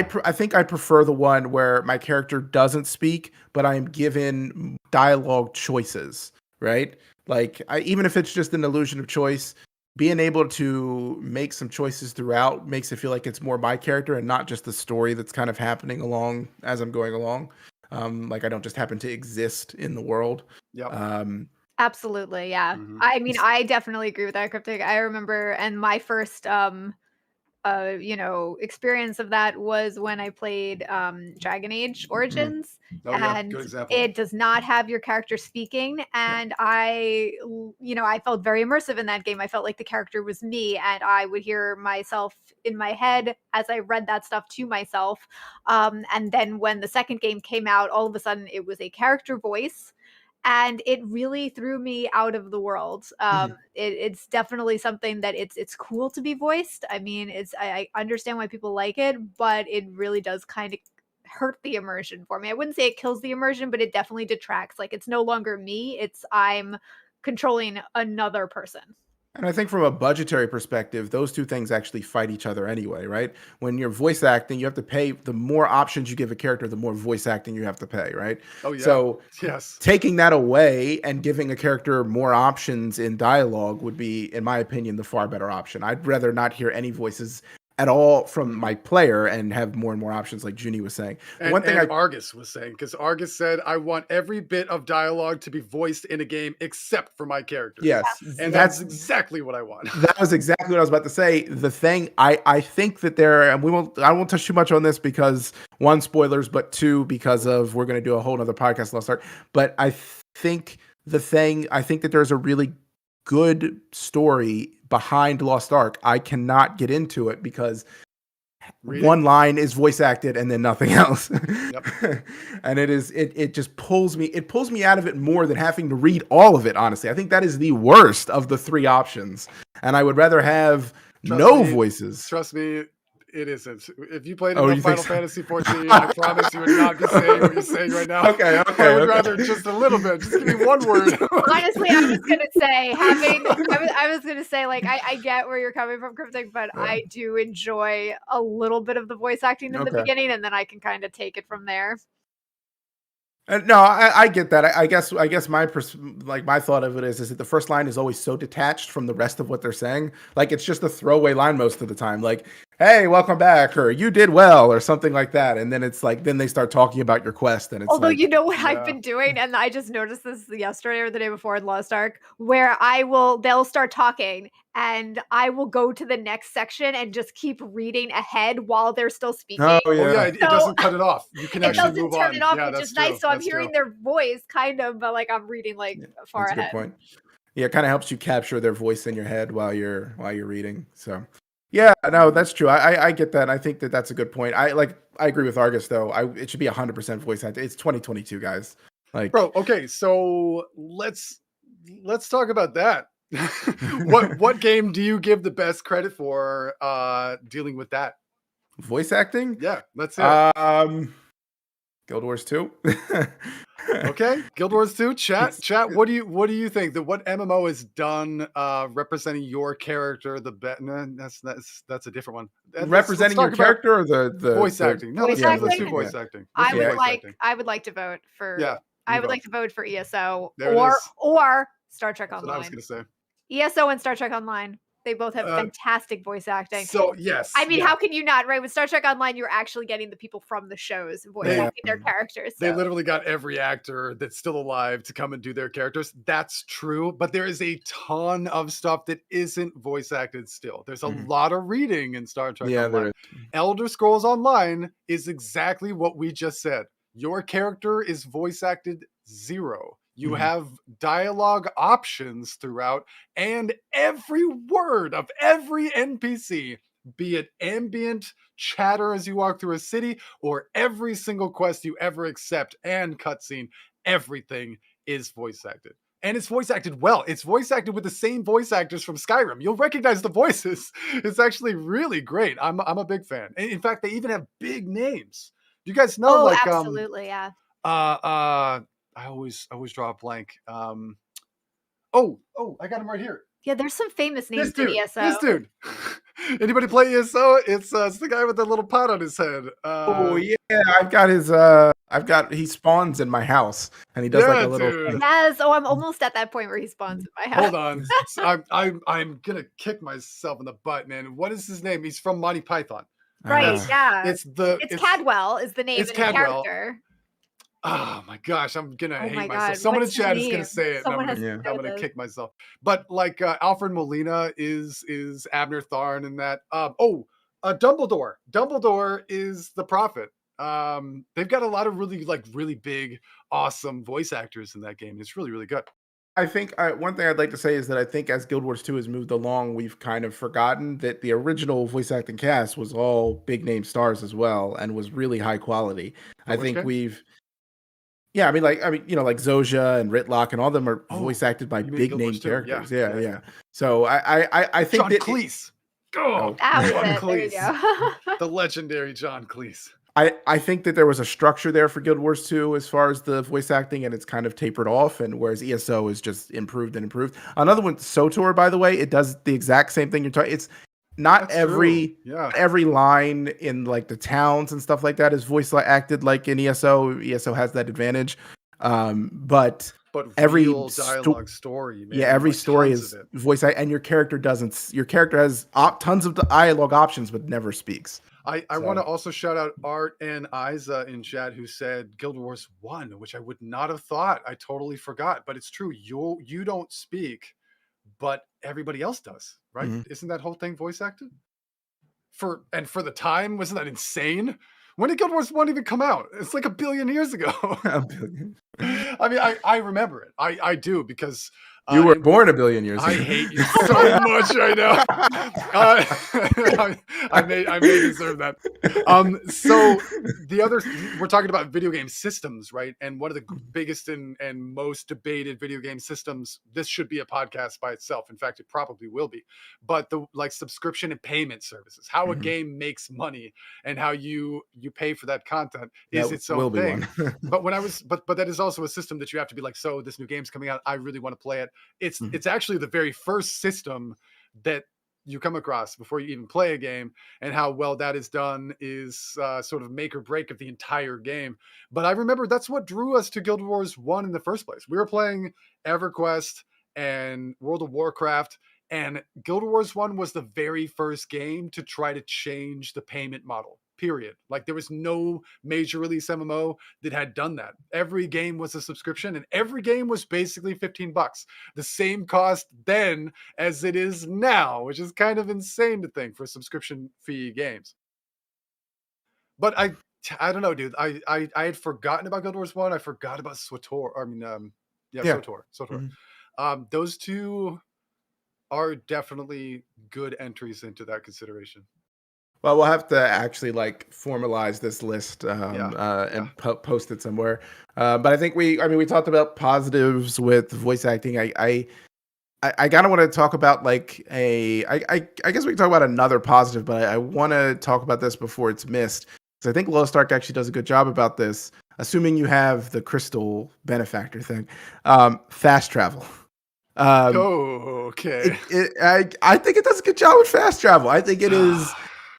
S2: think I prefer the one where my character doesn't speak, but I am given dialogue choices, right? Like, even if it's just an illusion of choice, being able to make some choices throughout makes it feel like it's more my character and not just the story that's kind of happening along as I'm going along. Like I don't just happen to exist in the world.
S1: Yep.
S3: Absolutely, yeah.
S1: Mhm.
S3: I mean, I definitely agree with that, Cryptic. I remember, and my first experience of that was when I played Dragon Age Origins,
S1: Oh yeah,
S3: and
S1: good example.
S3: it does not have your character speaking, and I felt very immersive in that game. I felt like the character was me, and I would hear myself in my head as I read that stuff to myself. And then when the second game came out, all of a sudden it was a character voice, and it really threw me out of the world. It's definitely something that it's cool to be voiced. I mean, I understand why people like it, but it really does kind of hurt the immersion for me. I wouldn't say it kills the immersion, but it definitely detracts. Like, it's no longer me, it's I'm controlling another person.
S2: And I think from a budgetary perspective, those two things actually fight each other anyway, right? When you're voice acting, you have to pay. The more options you give a character, the more voice acting you have to pay, right?
S1: Oh yeah.
S2: So
S1: Yes.
S2: taking that away and giving a character more options in dialogue would be, in my opinion, the far better option. I'd rather not hear any voices at all from my player and have more and more options, like Junie was saying.
S1: And,
S2: One thing
S1: and Argus was saying, because Argus said, I want every bit of dialogue to be voiced in a game except for my characters.
S2: Yes,
S1: And that's exactly what I want.
S2: That was exactly what I was about to say. The thing I think that there, and I won't touch too much on this because one, spoilers, but two, because of we're going to do a whole other podcast Lost Ark. But I think that there's a really good story behind Lost Ark. I cannot get into it because one line is voice acted and then nothing else. Yep. And it just pulls me out of it more than having to read all of it, honestly. I think that is the worst of the three options. And I would rather have voices.
S1: Trust me, it isn't. If you played enough Final Fantasy 14, I promise you would not be saying what you're saying right now.
S2: Okay.
S1: I would rather just a little bit. Just give me one word.
S3: Honestly, I was gonna say I was gonna say, like, I get where you're coming from, Cryptic, but yeah. I do enjoy a little bit of the voice acting in the beginning, and then I can kind of take it from there.
S2: No, I get that. I guess my thought of it is that the first line is always so detached from the rest of what they're saying. Like, it's just a throwaway line most of the time. Like, hey, welcome back, or you did well, or something like that. And then it's like, then they start talking about your quest, and it's
S3: although, you know what I've been doing, and I just noticed this yesterday or the day before in Lost Ark, where they'll start talking, and I will go to the next section and just keep reading ahead while they're still speaking.
S2: Oh yeah,
S1: it doesn't cut it off. You can actually move on.
S3: It doesn't turn it off, which is nice. So I'm hearing their voice, kind of, but like I'm reading far ahead.
S2: That's a good point. Yeah, it kind of helps you capture their voice in your head while you're reading. So, yeah, no, that's true. I get that. I think that's a good point. I agree with Argus though. It should be 100% voice acted. It's 2022, guys. Like,
S1: bro. Okay, so let's talk about that. what game do you give the best credit for dealing with that?
S2: Voice acting?
S1: Yeah, that's it.
S2: Guild Wars 2.
S1: Okay, Guild Wars 2. Chat. What do you think that what MMO has done representing your character the best? No, that's a different one.
S2: Representing your character or the
S1: voice acting? No, let's do voice acting.
S3: I would like to vote for. Yeah, I would like to vote for ESO or Star Trek Online.
S1: That's what I was going to say.
S3: ESO and Star Trek Online. They both have fantastic voice acting.
S1: So, yes.
S3: I mean, how can you not, right? With Star Trek Online, you're actually getting the people from the shows voice acting their characters. So.
S1: They literally got every actor that's still alive to come and do their characters. That's true. But there is a ton of stuff that isn't voice acted still. There's a lot of reading in Star Trek Online. There is. Elder Scrolls Online is exactly what we just said. Your character is voice acted 0. You have dialogue options throughout, and every word of every NPC, be it ambient chatter as you walk through a city, or every single quest you ever accept and cutscene, everything is voice acted. And it's voice acted well. It's voice acted with the same voice actors from Skyrim. You'll recognize the voices. It's actually really great. I'm a big fan. In fact, they even have big names. You guys know,
S3: absolutely, yeah.
S1: I always draw a blank. I got him right here.
S3: Yeah, there's some famous names in ESO.
S1: This dude. Anybody play ESO? It's the guy with the little pot on his head.
S2: I've got his He spawns in my house, and he does like
S1: Yeah,
S2: a little
S1: dude.
S2: thing.
S3: Yes. Oh, I'm almost at that point where he spawns in my house.
S1: Hold on. I'm gonna kick myself in the butt, man. What is his name? He's from Monty Python.
S3: Right.
S2: Ah.
S3: Yeah.
S1: It's the
S3: It's Cadwell is the name
S1: it's
S3: of the
S1: Cadwell.
S3: character.
S1: Oh my gosh, I'm gonna
S3: Oh
S1: hate
S3: my
S1: myself.
S3: God,
S1: Someone in
S3: what's his
S1: chat is gonna
S3: name?
S1: say it, and
S3: Someone has to
S2: Yeah.
S1: I'm
S3: know
S1: gonna
S3: this.
S1: kick myself. But like Alfred Molina is Abner Tharn in that. Dumbledore. Dumbledore is the Prophet. They've got a lot of really big, awesome voice actors in that game. It's really, really good.
S2: I think one thing I'd like to say is that I think as Guild Wars 2 has moved along, we've kind of forgotten that the original voice acting cast was all big name stars as well and was really high quality. I
S1: Which
S2: think
S1: game?
S2: yeah, like Zosha and Ritlock and all of them are voice
S1: Oh,
S2: acted by
S1: you mean
S2: big
S1: Guild
S2: name
S1: Wars 2? Yeah,
S2: characters.
S1: yeah,
S2: Yeah,
S1: yeah.
S2: So I think
S1: John
S2: that
S1: Cleese.
S2: Oh,
S3: That was
S1: John
S3: it. There you
S1: Cleese.
S3: go.
S1: The legendary John Cleese.
S2: I think that there was a structure there for Guild Wars 2 as far as the voice acting, and it's kind of tapered off, and whereas ESO is just improved and improved. Another one, SOTOR, by the way, it does the exact same thing you're talking. It's not
S1: That's true.
S2: every line in like the towns and stuff like that is voice acted like in ESO. ESO has that advantage. But every
S1: real dialogue story, man.
S2: yeah, every
S1: like,
S2: story
S1: tons
S2: is
S1: of it.
S2: voice and your character doesn't. Your character has tons of dialogue options, but never speaks.
S1: I
S2: So-
S1: want to also shout out Art and Isa in chat who said Guild Wars 1, which I would not have thought. I totally forgot, but it's true. You don't speak, but everybody else does, right?
S2: Mhm.
S1: Isn't that whole thing voice acted? For the time, wasn't that insane? When did Guild Wars 1 even come out? It's like a billion years ago. I mean, I remember it. I do because
S2: You were born a billion years ago.
S1: I hate you so much right now. I may deserve that. So we're talking about video game systems, right? And one of the biggest and most debated video game systems. This should be a podcast by itself. In fact, it probably will be. But the subscription and payment services, how a game makes money and how you pay for that content is its own thing. But but that is also a system that you have to be like, so this new game's coming out. I really want to play it. It's actually the very first system that you come across before you even play a game, and how well that is done is sort of make or break of the entire game. But I remember that's what drew us to Guild Wars 1 in the first place. We were playing EverQuest and World of Warcraft, and Guild Wars 1 was the very first game to try to change the payment model. Period. Like there was no major release MMO that had done that. Every game was a subscription, and every game was basically $15. The same cost then as it is now, which is kind of insane to think for subscription fee games. But I don't know, dude. I had forgotten about Guild Wars 1. I forgot about SWTOR. I mean, SWTOR. SWTOR. Those two are definitely good entries into that consideration.
S2: Well, we'll have to actually like formalize this list and post it somewhere. But I think we talked about positives with voice acting. I kind of want to talk about like I guess we can talk about another positive, but I want to talk about this before it's missed. So I think Lost Ark actually does a good job about this, assuming you have the crystal benefactor thing. Fast travel.
S1: Okay.
S2: I think it does a good job with fast travel. I think it is.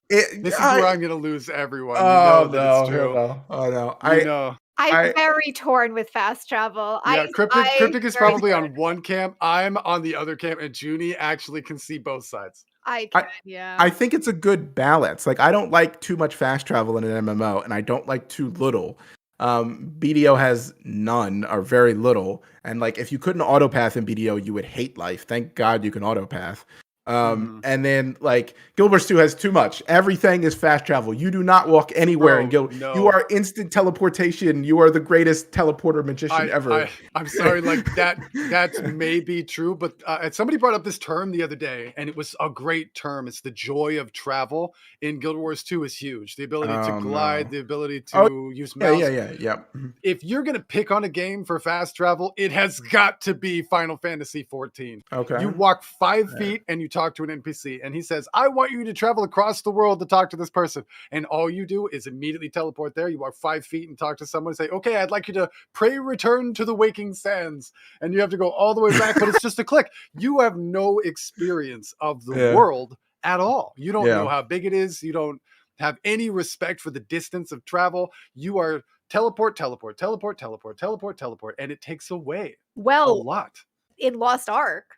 S1: This is where I'm going to lose everyone.
S2: Oh,
S1: it's true.
S2: No. Oh, no.
S3: I'm very torn with fast travel.
S1: Yeah, Cryptic is probably on one camp. I'm on the other camp, and Junie actually can see both sides.
S2: I think it's a good balance. Like, I don't like too much fast travel in an MMO, and I don't like too little. BDO has none or very little. And, like, if you couldn't autopath in BDO, you would hate life. Thank God you can autopath. And then like Guild Wars 2 has too much. Everything is fast travel. You do not walk anywhere in Guild. No. You are instant teleportation. You are the greatest teleporter magician ever.
S1: I'm sorry, like that may be true, but somebody brought up this term the other day, and it was a great term. It's the joy of travel in Guild Wars 2 is huge. The ability to glide, the ability to use mouse.
S2: Yeah.
S1: If you're gonna pick on a game for fast travel, it has got to be Final Fantasy 14.
S2: Okay.
S1: You walk 5 feet and you talk to an NPC, and he says, I want you to travel across the world to talk to this person. And all you do is immediately teleport there. You walk 5 feet and talk to someone and say, okay, I'd like you to pray return to the waking sands. And you have to go all the way back, but it's just a click. You have no experience of the world at all. You don't know how big it is. You don't have any respect for the distance of travel. You are teleport, teleport, teleport, teleport, teleport, teleport, and it takes away a
S3: Well,
S1: lot.
S3: in Lost Ark,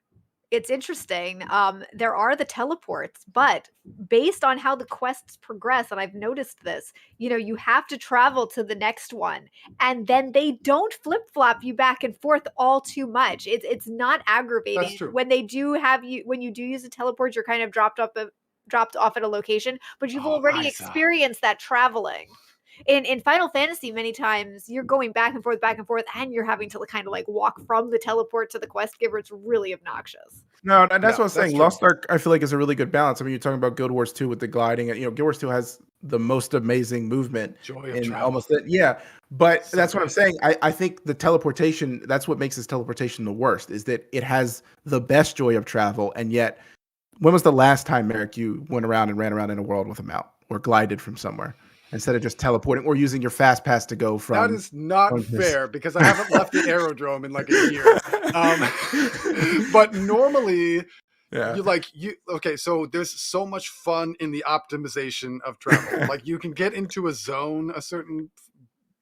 S3: it's interesting. There are the teleports, but based on how the quests progress, and I've noticed this, you have to travel to the next one, and then they don't flip flop you back and forth all too much. It's not aggravating
S1: true.
S3: when you do use a teleport. You're kind of dropped off at a location, but you've already experienced that traveling. In Final Fantasy, many times you're going back and forth, and you're having to kind of like walk from the teleport to the quest giver. It's really obnoxious.
S2: No, and that's
S1: Yeah,
S2: what I'm saying.
S1: that's true.
S2: Lost Ark, I feel like, is a really good balance. I mean, you're talking about Guild Wars 2 with the gliding. Guild Wars 2 has the most amazing movement
S1: Joy of
S2: in
S1: travel.
S2: almost it. Yeah, but
S1: So
S2: that's what I'm
S1: good.
S2: saying. I think the teleportation, that's what makes this teleportation the worst, is that it has the best joy of travel, and yet, when was the last time, Merrick, you went around and ran around in a world with a mount or glided from somewhere instead of just teleporting or using your fast pass to go from?
S1: That is not
S2: from this-
S1: fair because I haven't left the aerodrome in like a year. But normally,
S2: Yeah.
S1: okay, so there's so much fun in the optimization of travel. Like you can get into a zone, a certain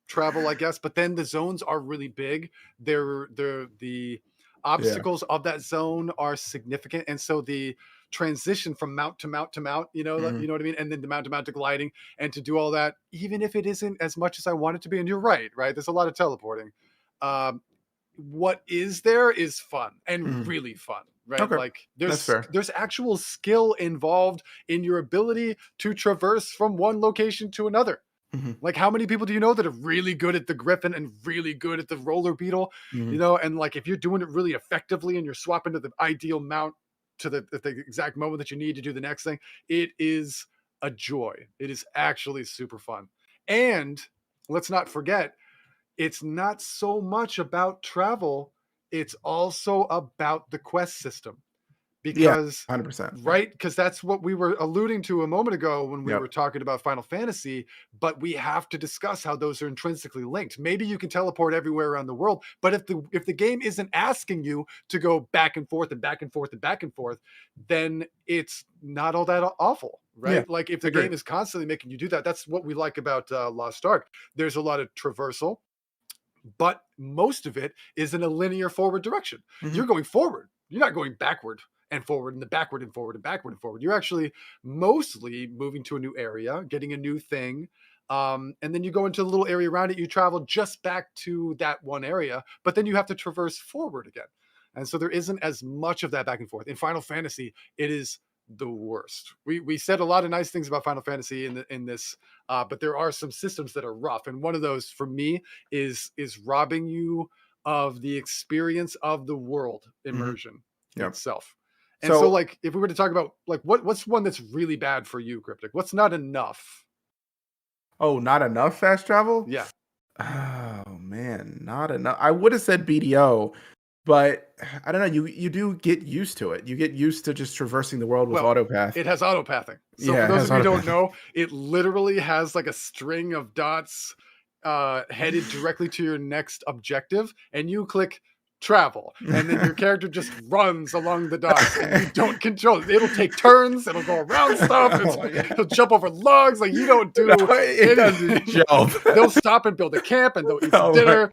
S1: travel, I guess, but then the zones are really big. The obstacles of that zone are significant, and so the transition from mount to mount to mount, you know what I mean, and then the mount to mount to gliding, and to do all that, even if it isn't as much as I want it to be. And you're right? There's a lot of teleporting. What is there is fun and really fun, right?
S2: Okay.
S1: Like
S2: That's fair.
S1: there's actual skill involved in your ability to traverse from one location to another. Like, how many people do you know that are really good at the Griffin and really good at the Roller Beetle? And like, if you're doing it really effectively and you're swapping to the ideal mount to the exact moment that you need to do the next thing, it is a joy. It is actually super fun. And let's not forget, it's not so much about travel. It's also about the quest system. Because
S2: 100%.
S1: right, because that's what we were alluding to a moment ago when we
S2: Yep.
S1: were talking about Final Fantasy, but we have to discuss how those are intrinsically linked. Maybe you can teleport everywhere around the world, but if the game isn't asking you to go back and forth and back and forth and back and forth, then it's not all that awful, right?
S2: Yeah,
S1: Like if the
S2: agreed.
S1: game is constantly making you do that, that's what we like about Lost Ark. There's a lot of traversal, but most of it is in a linear forward direction. You're going forward. You're not going backward and forward and backward and forward and backward and forward. You're actually mostly moving to a new area, getting a new thing. And then you go into a little area around it. You travel just back to that one area, but then you have to traverse forward again. And so there isn't as much of that back and forth. In Final Fantasy, it is the worst. We said a lot of nice things about Final Fantasy in this, but there are some systems that are rough. And one of those for me is robbing you of the experience of the world immersion itself. And so, like, if we were to talk about like what's one that's really bad for you, Cryptic? What's not enough?
S2: Oh, not enough fast travel?
S1: Yeah.
S2: Oh man, not enough. I would have said BDO, but I don't know. You do get used to it. You get used to just traversing the world with autopath.
S1: It has autopathing. So
S2: Yeah,
S1: for those of you who don't
S2: autopathing.
S1: know, it literally has like a string of dots headed directly to your next objective, and you click travel, and then your character just runs along the dots, and you don't control it. It'll take turns. It'll go around stuff. He'll jump over logs. Like you don't do.
S2: It doesn't jump.
S1: They'll stop and build a camp, and they'll eat some dinner.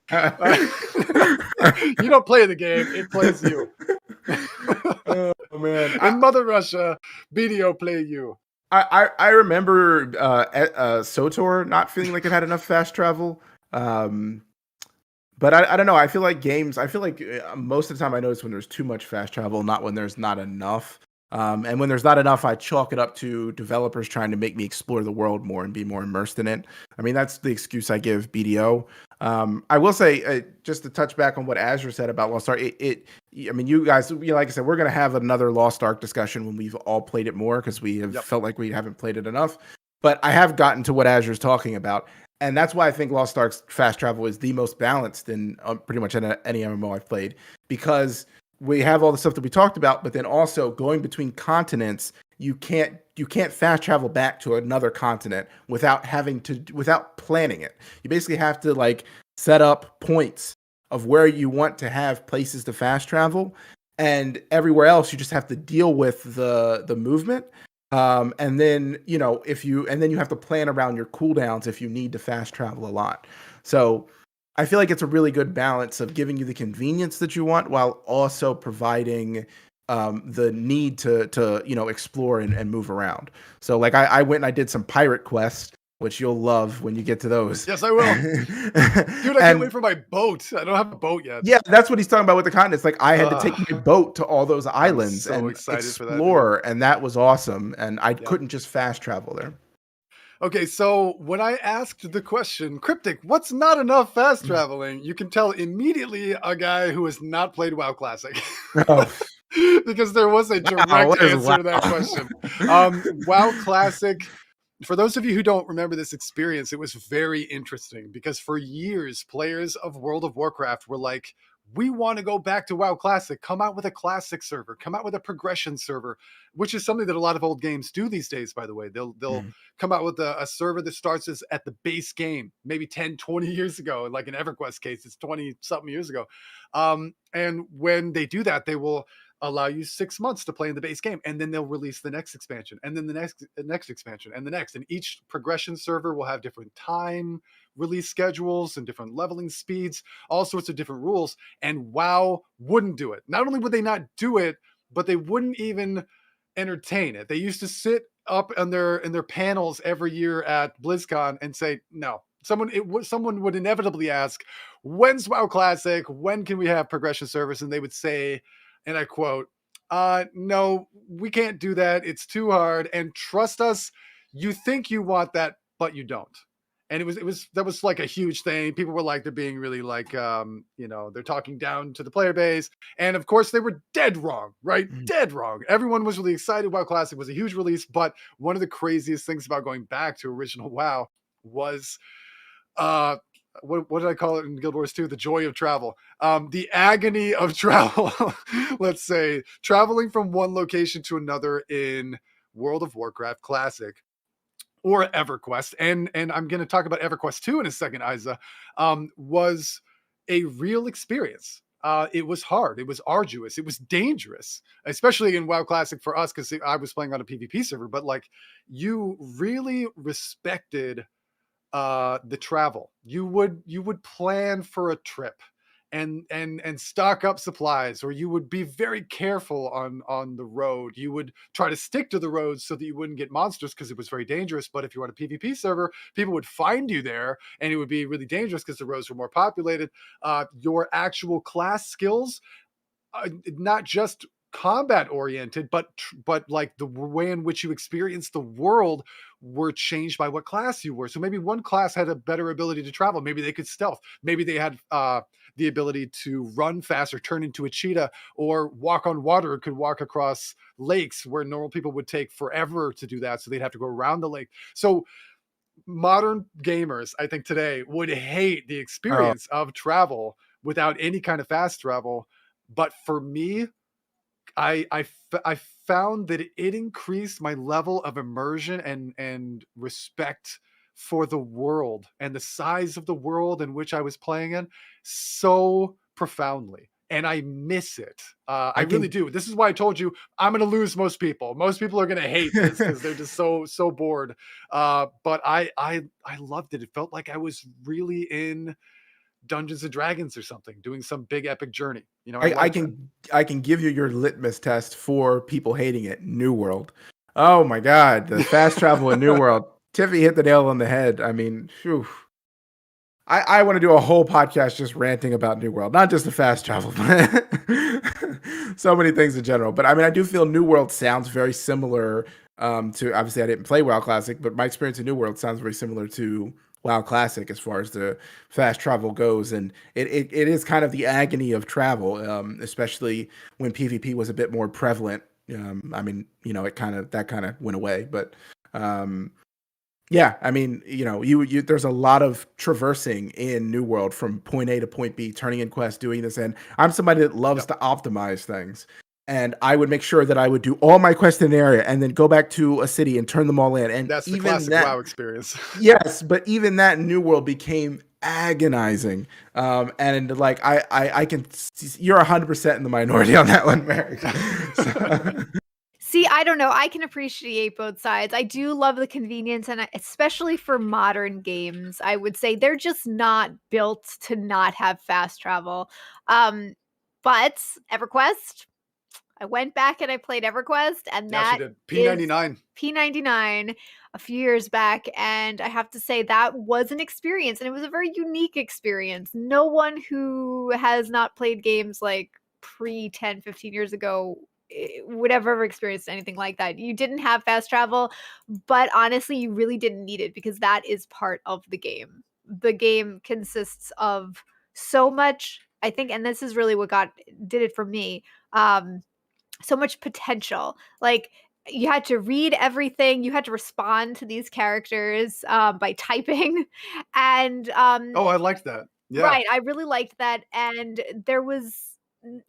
S1: You don't play the game; it plays you.
S2: Oh man!
S1: In Mother Russia, BDO play you.
S2: I remember SOTOR not feeling like it had enough fast travel. But I don't know. I feel like games. I feel like most of the time I notice when there's too much fast travel, not when there's not enough. And when there's not enough, I chalk it up to developers trying to make me explore the world more and be more immersed in it. I mean, that's the excuse I give BDO. I will say, just to touch back on what Azure said about Lost Ark, I mean, you guys, like I said, we're going to have another Lost Ark discussion when we've all played it more because we have felt like we haven't played it enough. But I have gotten to what Azure's talking about. And that's why I think Lost Ark's fast travel is the most balanced in pretty much any MMO I've played, because we have all the stuff that we talked about, but then also going between continents, you can't fast travel back to another continent without planning it. You basically have to like set up points of where you want to have places to fast travel, and everywhere else you just have to deal with the movement. And then you have to plan around your cooldowns if you need to fast travel a lot. So I feel like it's a really good balance of giving you the convenience that you want while also providing the need to explore and move around. So like I went and I did some pirate quests, which you'll love when you get to those.
S1: Yes, I will. Dude, I can't wait for my boat. I don't have a boat yet.
S2: Yeah, that's what he's talking about with the continents. Like I had to take my boat to all those islands
S1: so
S2: and
S1: excited for that,
S2: explore, and that was awesome. And I couldn't just fast travel there.
S1: Okay, so when I asked the question, Cryptic, what's not enough fast traveling? You can tell immediately a guy who has not played WoW Classic.
S2: Oh.
S1: Because there was a direct answer to that question. WoW Classic, for those of you who don't remember this experience, it was very interesting because for years, players of World of Warcraft were like, we want to go back to WoW Classic. Come out with a classic server. Come out with a progression server, which is something that a lot of old games do these days, by the way. They'll come out with a server that starts as at the base game, maybe 10, 20 years ago. Like in EverQuest case, it's 20-something years ago. And when they do that, they will allow you 6 months to play in the base game, and then they'll release the next expansion, and then the next expansion, and the next. And each progression server will have different time release schedules and different leveling speeds, all sorts of different rules. And WoW wouldn't do it. Not only would they not do it, but they wouldn't even entertain it. They used to sit up in their panels every year at BlizzCon and say, no. Someone would inevitably ask, when's WoW Classic? When can we have progression service? And they would say, and I quote, no, we can't do that. It's too hard. And trust us, you think you want that, but you don't. And that was like a huge thing. People were like, they're being really like, they're talking down to the player base. And of course they were dead wrong, right? Dead wrong. Everyone was really excited. WoW Classic was a huge release. But one of the craziest things about going back to original WoW was, what did I call it in Guild Wars 2? The joy of travel. The agony of travel. Let's say traveling from one location to another in World of Warcraft Classic or EverQuest, and I'm going to talk about EverQuest 2 in a second, Isa, was a real experience. It was hard. It was arduous. It was dangerous, especially in WoW Classic for us because I was playing on a PvP server. But like, you really respected the travel. You would plan for a trip and stock up supplies, or you would be very careful on the road. You would try to stick to the roads so that you wouldn't get monsters because it was very dangerous. But if you were on a PvP server, people would find you there and it would be really dangerous because the roads were more populated. Your actual class skills, not just combat oriented, but like the way in which you experience the world were changed by what class you were. So maybe one class had a better ability to travel. Maybe they could stealth. Maybe they had the ability to run faster, turn into a cheetah, or walk on water, could walk across lakes where normal people would take forever to do that. So they'd have to go around the lake. So modern gamers, I think today, would hate the experience of travel without any kind of fast travel. But for me, I found that it increased my level of immersion and respect for the world and the size of the world in which I was playing in so profoundly. And I miss it. I really do. This is why I told you I'm going to lose most people. Most people are going to hate this because they're just so bored. But I loved it. It felt like I was really in Dungeons and Dragons or something, doing some big epic journey.
S2: I can give you your litmus test for people hating it. New World. Oh my God, the fast travel in New World. Tiffy hit the nail on the head. I mean, phew. I want to do a whole podcast just ranting about New World, not just the fast travel, but so many things in general. But I mean, I do feel New World sounds very similar to, obviously I didn't play WoW Classic, but my experience in New World sounds very similar to WoW Classic as far as the fast travel goes. And it is kind of the agony of travel, especially when PvP was a bit more prevalent. I mean, that kind of went away, but yeah, I mean, you there's a lot of traversing in New World from point A to point B, turning in quests, doing this. And I'm somebody that loves to optimize things. And I would make sure that I would do all my quests in an area and then go back to a city and turn them all in. And
S1: that's the classic WoW experience.
S2: Yes, but even that in New World became agonizing. And like I can, you're 100% in the minority on that one, Mary.
S3: See, I don't know. I can appreciate both sides. I do love the convenience, and especially for modern games, I would say they're just not built to not have fast travel. Um, but EverQuest, I went back and I played EverQuest, and
S1: Yeah, she
S3: that
S1: did.
S3: is
S1: P99.
S3: P99 a few years back, and I have to say that was an experience, and it was a very unique experience. No one who has not played games like pre 10, 15 years ago would have ever experienced anything like that. You didn't have fast travel, but honestly, you really didn't need it because that is part of the game. The game consists of so much, I think, and this is really what did it for me. So much potential. Like, you had to read everything, you had to respond to these characters by typing, and
S1: Oh, I liked that. Yeah.
S3: right, I really liked that, and there was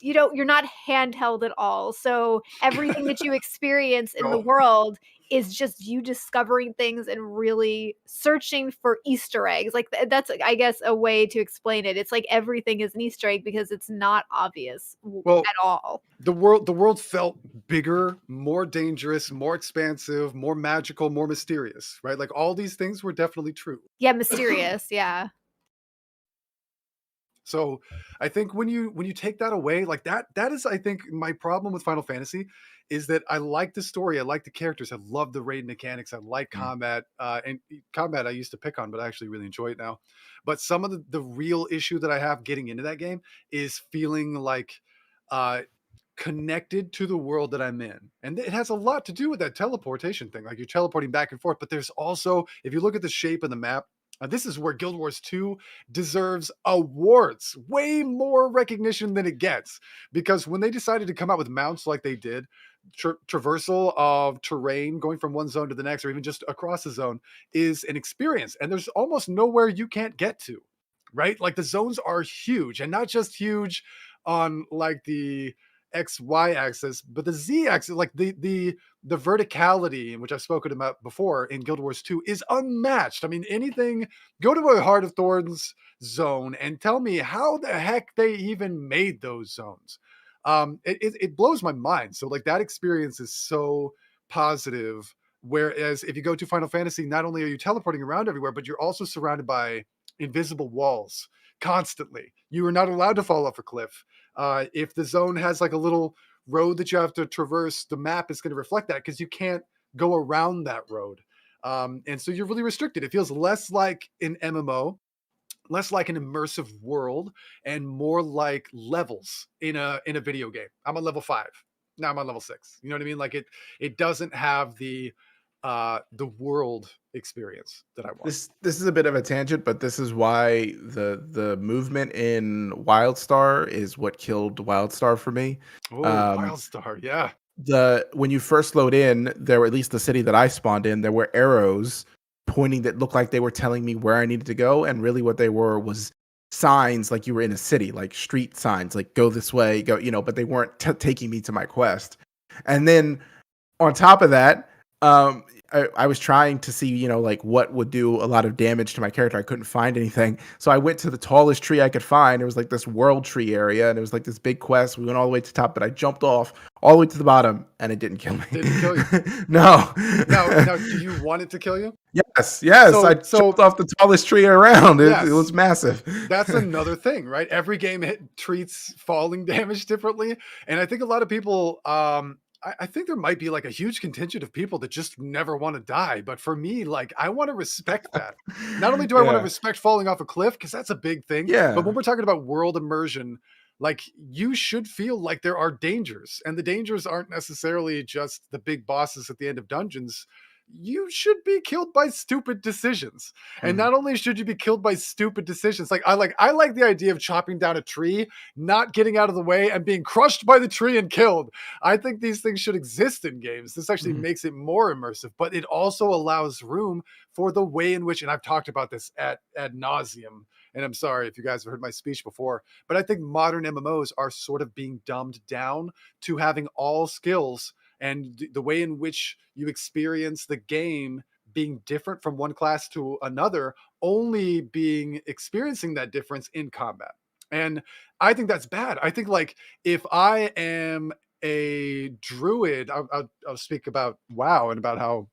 S3: you're not handheld at all, so everything that you experience in the
S1: No.
S3: world is just you discovering things and really searching for Easter eggs, like, that's, I guess, a way to explain it. It's like everything is an Easter egg because it's not obvious
S1: Well,
S3: at all.
S1: the world felt bigger, more dangerous, more expansive, more magical, more mysterious, right? Like all these things were definitely true.
S3: Yeah, mysterious, yeah.
S1: So I think when you take that away, like that is I think my problem with Final Fantasy is that I like the story, I like the characters, I love the raid mechanics, I like
S2: Mm.
S1: combat, and combat I used to pick on, but I actually really enjoy it now. But some of the real issue that I have getting into that game is feeling like uh connected to the world that I'm in. And it has a lot to do with that teleportation thing. Like you're teleporting back and forth, but there's also, if you look at the shape of the map, this is where Guild Wars 2 deserves awards, way more recognition than it gets. Because when they decided to come out with mounts like they did, traversal of terrain going from one zone to the next, or even just across the zone, is an experience. And there's almost nowhere you can't get to, right? Like the zones are huge, and not just huge on like the XY axis, but the Z axis, like the verticality, which I've spoken about before in Guild Wars 2, is unmatched. I mean, anything, go to a Heart of Thorns zone and tell me how the heck they even made those zones. It blows my mind. So, like, that experience is so positive. Whereas if you go to Final Fantasy, not only are you teleporting around everywhere, but you're also surrounded by invisible walls constantly. You are not allowed to fall off a cliff. If the zone has like a little road that you have to traverse, the map is going to reflect that because you can't go around that road. And so you're really restricted. It feels less like an MMO, less like an immersive world, and more like levels in a video game. I'm on level 5. Now I'm on level 6. You know what I mean? Like it doesn't have the world experience that I want.
S2: This is a bit of a tangent, but this is why the movement in WildStar is what killed WildStar for me.
S1: Oh,
S2: Um,
S1: Wildstar, yeah.
S2: the when you first load in, there were, at least the city that I spawned in, there were arrows pointing that looked like they were telling me where I needed to go, and really what they were was signs like you were in a city, like street signs, like go this way, go, but they weren't taking me to my quest. And then on top of that, um, I was trying to see, like what would do a lot of damage to my character. I couldn't find anything. So I went to the tallest tree I could find. It was like this world tree area, and it was like this big quest. We went all the way to the top, but I jumped off all the way to the bottom, and it didn't kill me.
S1: Didn't kill you.
S2: No.
S1: Now, do you want it to kill you?
S2: Yes. I
S1: So
S2: jumped off the tallest tree around. It
S1: yes,
S2: was massive.
S1: that's another thing, right? Every game treats falling damage differently, and I think a lot of people, I think there might be like a huge contingent of people that just never want to die. But for me, like, I want to respect that. Not only do I want to
S2: Yeah.
S1: respect falling off a cliff, because that's a big thing, but when
S2: Yeah.
S1: we're talking about world immersion, like you should feel like there are dangers, and the dangers aren't necessarily just the big bosses at the end of dungeons. You should be killed by stupid decisions. And
S2: Mhm.
S1: not only should you be killed by stupid decisions, like I like the idea of chopping down a tree, not getting out of the way, and being crushed by the tree and killed. I think these things should exist in games. This actually
S2: Mhm.
S1: makes it more immersive, but it also allows room for the way in which, and I've talked about this ad nauseum, and I'm sorry if you guys have heard my speech before, but I think modern MMOs are sort of being dumbed down to having all skills, and the way in which you experience the game being different from one class to another, only being experiencing that difference in combat. And I think that's bad. I think, like, if I am a druid, I'll speak about WoW and about how,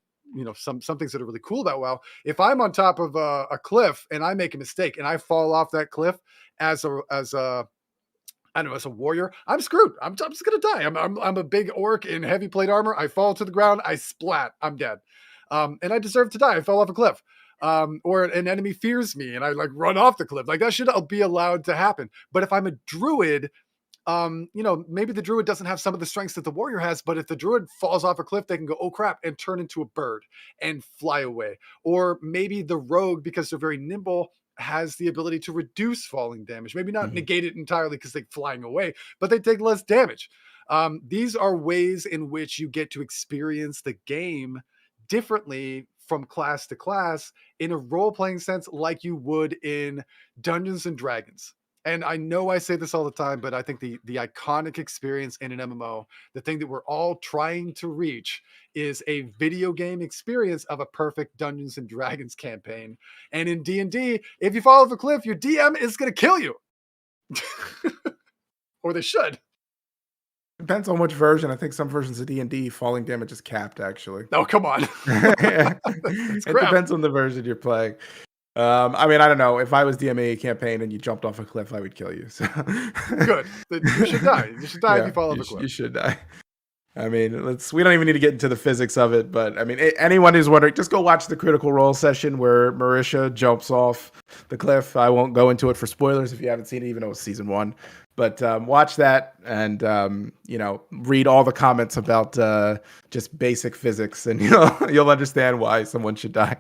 S1: some things that are really cool about WoW. If I'm on top of a cliff and I make a mistake and I fall off that cliff as a I don't know, as a warrior, I'm screwed. I'm just gonna die. I'm a big orc in heavy plate armor. I fall to the ground. I splat. I'm dead, and I deserve to die. I fell off a cliff, or an enemy fears me, and I like run off the cliff. Like that should be allowed to happen. But if I'm a druid, maybe the druid doesn't have some of the strengths that the warrior has, but if the druid falls off a cliff, they can go, oh crap, and turn into a bird and fly away. Or maybe the rogue, because they're very nimble, has the ability to reduce falling damage. Maybe not
S2: Mhm.
S1: negate it entirely because they're flying away, but they take less damage. These are ways in which you get to experience the game differently from class to class in a role playing sense, like you would in Dungeons and Dragons. And I know I say this all the time, but I think the iconic experience in an MMO, the thing that we're all trying to reach, is a video game experience of a perfect Dungeons and Dragons campaign. And in D&D, if you fall off a cliff, your DM is going to kill you. Or they should.
S2: Depends on which version. I think some versions of D&D falling damage is capped, actually.
S1: Oh, come on.
S2: It
S1: crap.
S2: depends on the version you're playing. I mean, I don't know. If I was DMing a campaign and you jumped off a cliff, I would kill you. So
S1: Good. You should die. You should die if you fall off a cliff.
S2: You should die. I mean, we don't even need to get into the physics of it, but I mean, anyone who's wondering, just go watch the Critical Role session where Marisha jumps off the cliff. I won't go into it for spoilers if you haven't seen it, even though it's season 1. But watch that and, read all the comments about just basic physics, and you'll understand why someone should die.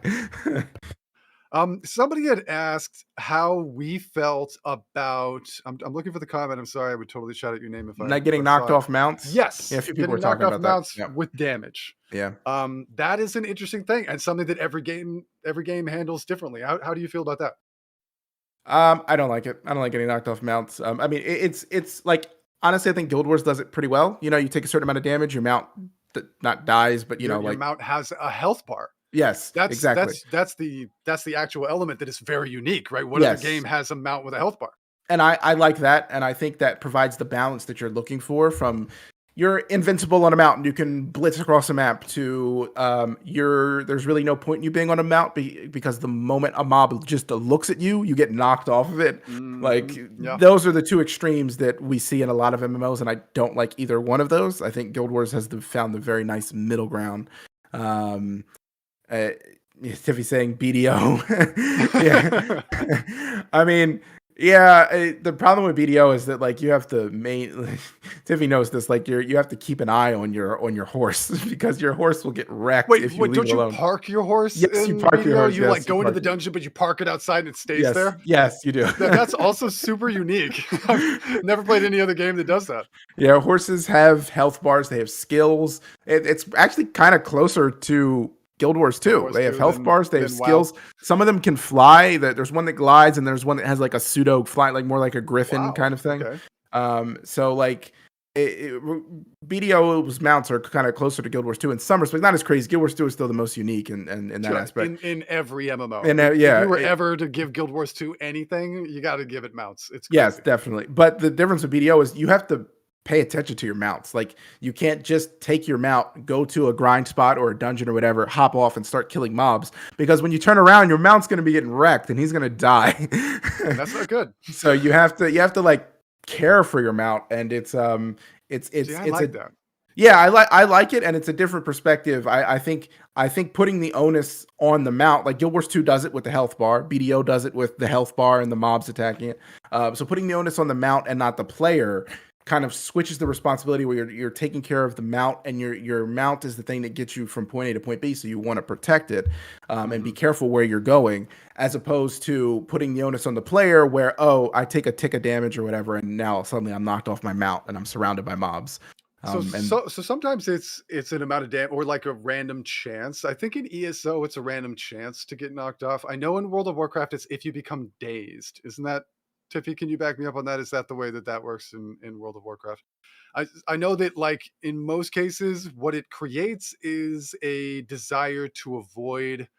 S1: Somebody had asked how we felt about. I'm looking for the comment. I'm sorry, I would totally shout out your name if I
S2: Not getting knocked off mounts.
S1: Yes,
S2: Yeah, a few people were
S1: getting
S2: talking
S1: knocked off
S2: about
S1: mounts
S2: that. Yeah.
S1: with damage.
S2: Yeah.
S1: That is an interesting thing and something that every game handles differently. How do you feel about that?
S2: I don't like it. I don't like getting knocked off mounts. I mean, it's like, honestly, I think Guild Wars does it pretty well. You take a certain amount of damage, your mount not dies, but
S1: your mount has a health bar.
S2: Yes, exactly.
S1: That's the actual element that is very unique, right? What other game has a mount with a health bar?
S2: And I like that, and I think that provides the balance that you're looking for. From you're invincible on a mountain, you can blitz across a map, to there's really no point in you being on a mount because the moment a mob just looks at you, you get knocked off of it. Those are the two extremes that we see in a lot of MMOs, and I don't like either one of those. I think Guild Wars has found the very nice middle ground. Tiffy saying BDO. Yeah. I mean, yeah, the problem with BDO is that like you have to Tiffy knows this, like you have to keep an eye on your horse because your horse will get wrecked if you leave
S1: don't
S2: it alone.
S1: You park your horse?
S2: Yes, you park your horse.
S1: You like go into the dungeon, but you park it outside and it stays there?
S2: Yes, you do.
S1: That's also super unique. I've never played any other game that does that.
S2: Yeah, horses have health bars, they have skills. It's actually kind of closer to Guild Wars 2. They have health bars, they have skills. Wow. Some of them can fly. There's one that glides, and there's one that has like a pseudo fly, like more like a griffin kind of thing. Okay. So like BDO's mounts are kind of closer to Guild Wars 2 in some respects. Not as crazy. Guild Wars 2 is still the most unique in that aspect.
S1: In every MMO.
S2: If
S1: you were ever to give Guild Wars 2 anything, you got to give it mounts. It's crazy.
S2: Yes, definitely. But the difference with BDO is you have to pay attention to your mounts. Like you can't just take your mount, go to a grind spot or a dungeon or whatever, hop off and start killing mobs, because when you turn around, your mount's going to be getting wrecked and he's going to die.
S1: That's not good.
S2: So you have to like care for your mount, and it's
S1: that.
S2: Yeah, I like it, and it's a different perspective. I think putting the onus on the mount, like Guild Wars 2 does it with the health bar, BDO does it with the health bar and the mobs attacking it. So putting the onus on the mount and not the player kind of switches the responsibility, where you're taking care of the mount, and your mount is the thing that gets you from point A to point B, so you want to protect it and be careful where you're going, as opposed to putting the onus on the player where, I take a tick of damage or whatever, and now suddenly I'm knocked off my mount and I'm surrounded by mobs.
S1: So sometimes it's an amount of damage or like a random chance. I think in ESO it's a random chance to get knocked off. I know in World of Warcraft it's if you become dazed. Isn't that, Tiffy, can you back me up on that? Is that the way that works in World of Warcraft? I know that like in most cases what it creates is a desire to avoid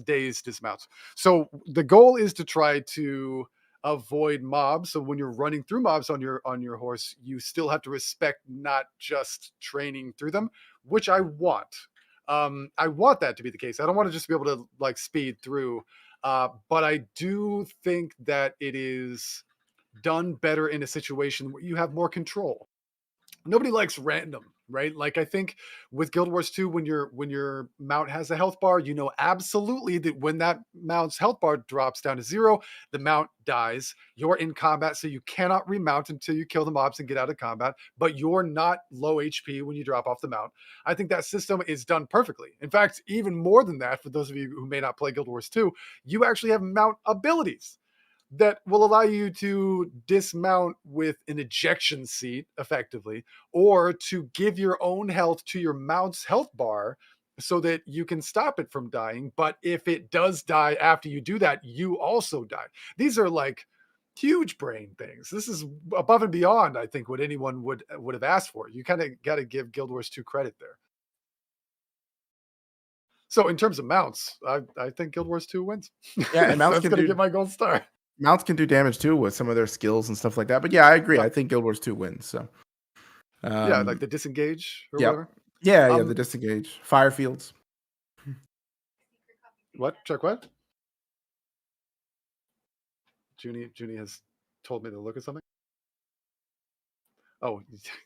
S1: dazed dismounts. So the goal is to try to avoid mobs. So when you're running through mobs on your horse, you still have to respect not just training through them, which I want. I want that to be the case. I don't want to just be able to like speed through, but I do think that it is done better in a situation where you have more control. Nobody likes random, right? Like I think with Guild Wars 2, when your mount has a health bar, you know absolutely that when that mount's health bar drops down to 0, the mount dies. You're in combat, so you cannot remount until you kill the mobs and get out of combat, but you're not low HP when you drop off the mount. I think that system is done perfectly. In fact, even more than that, for those of you who may not play Guild Wars 2, you actually have mount abilities that will allow you to dismount with an ejection seat effectively, or to give your own health to your mount's health bar so that you can stop it from dying. But if it does die after you do that, you also die. These are like huge brain things. This is above and beyond, I think, what anyone would have asked for. You kind of got to give Guild Wars 2 credit there. So in terms of mounts, I think Guild Wars 2 wins.
S2: Yeah, and mounts
S1: That's
S2: can
S1: going to
S2: do
S1: get my gold star.
S2: mounts can do damage too with some of their skills and stuff like that. But yeah, I agree.
S1: Yeah.
S2: I think Guild Wars 2 wins. So
S1: Yeah, like the disengage or
S2: yeah.
S1: whatever.
S2: yeah, the disengage, fire fields.
S1: What? Check what? Junie has told me to look at something. Oh,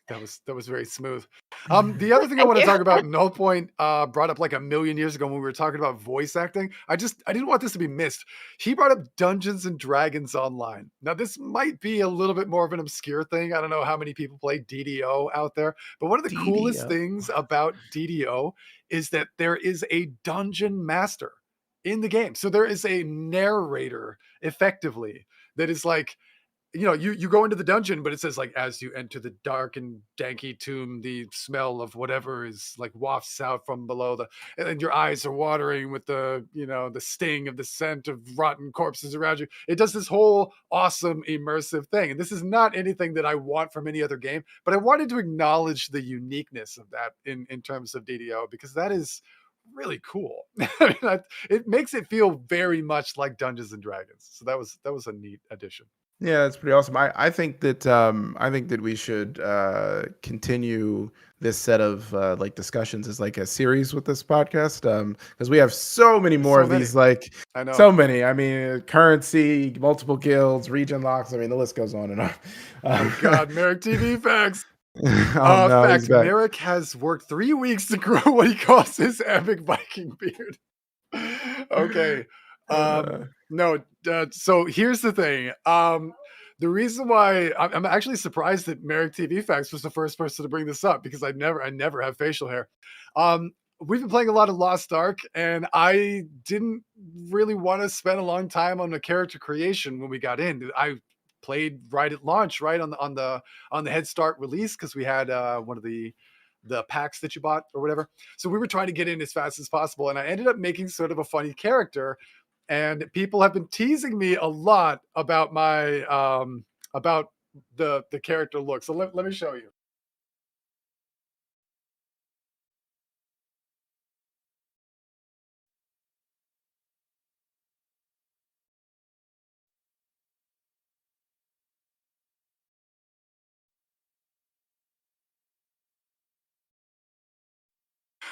S1: that was very smooth. The other thing I
S3: Thank
S1: want to
S3: you.
S1: talk about, Null Point brought up like a million years ago when we were talking about voice acting. I didn't want this to be missed. He brought up Dungeons and Dragons Online. Now, this might be a little bit more of an obscure thing. I don't know how many people play DDO out there, but one of the coolest
S2: DDO.
S1: things about DDO is that there is a dungeon master in the game. So there is a narrator effectively that is like, you know, you go into the dungeon, but it says like, as you enter the dark and danky tomb, the smell of whatever is like wafts out from below and your eyes are watering with the, you know, the sting of the scent of rotten corpses around you. It does this whole awesome immersive thing. And this is not anything that I want from any other game, but I wanted to acknowledge the uniqueness of that in terms of DDO, because that is really cool. I mean, it makes it feel very much like Dungeons and Dragons. So that was a neat addition.
S2: Yeah, that's pretty awesome. I think that we should continue this set of like discussions as like a series with this podcast, because we have so many more
S1: So
S2: of these.
S1: many.
S2: Like
S1: I know.
S2: so many. I mean, currency, multiple guilds, region locks. I mean, the list goes on and on.
S1: Oh God, Merrick TV facts.
S2: Oh no,
S1: Fact,
S2: he's back.
S1: Merrick has worked 3 weeks to grow what he calls his epic Viking beard. Okay. No, so here's the thing. The reason why I'm actually surprised that Merrick TV Facts was the first person to bring this up, because I never have facial hair. We've been playing a lot of Lost Ark, and I didn't really want to spend a long time on the character creation when we got in. I played right at launch, right on the Head Start release, because we had one of the packs that you bought or whatever. So we were trying to get in as fast as possible, and I ended up making sort of a funny character. And people have been teasing me a lot about my about the character look. So let me show you.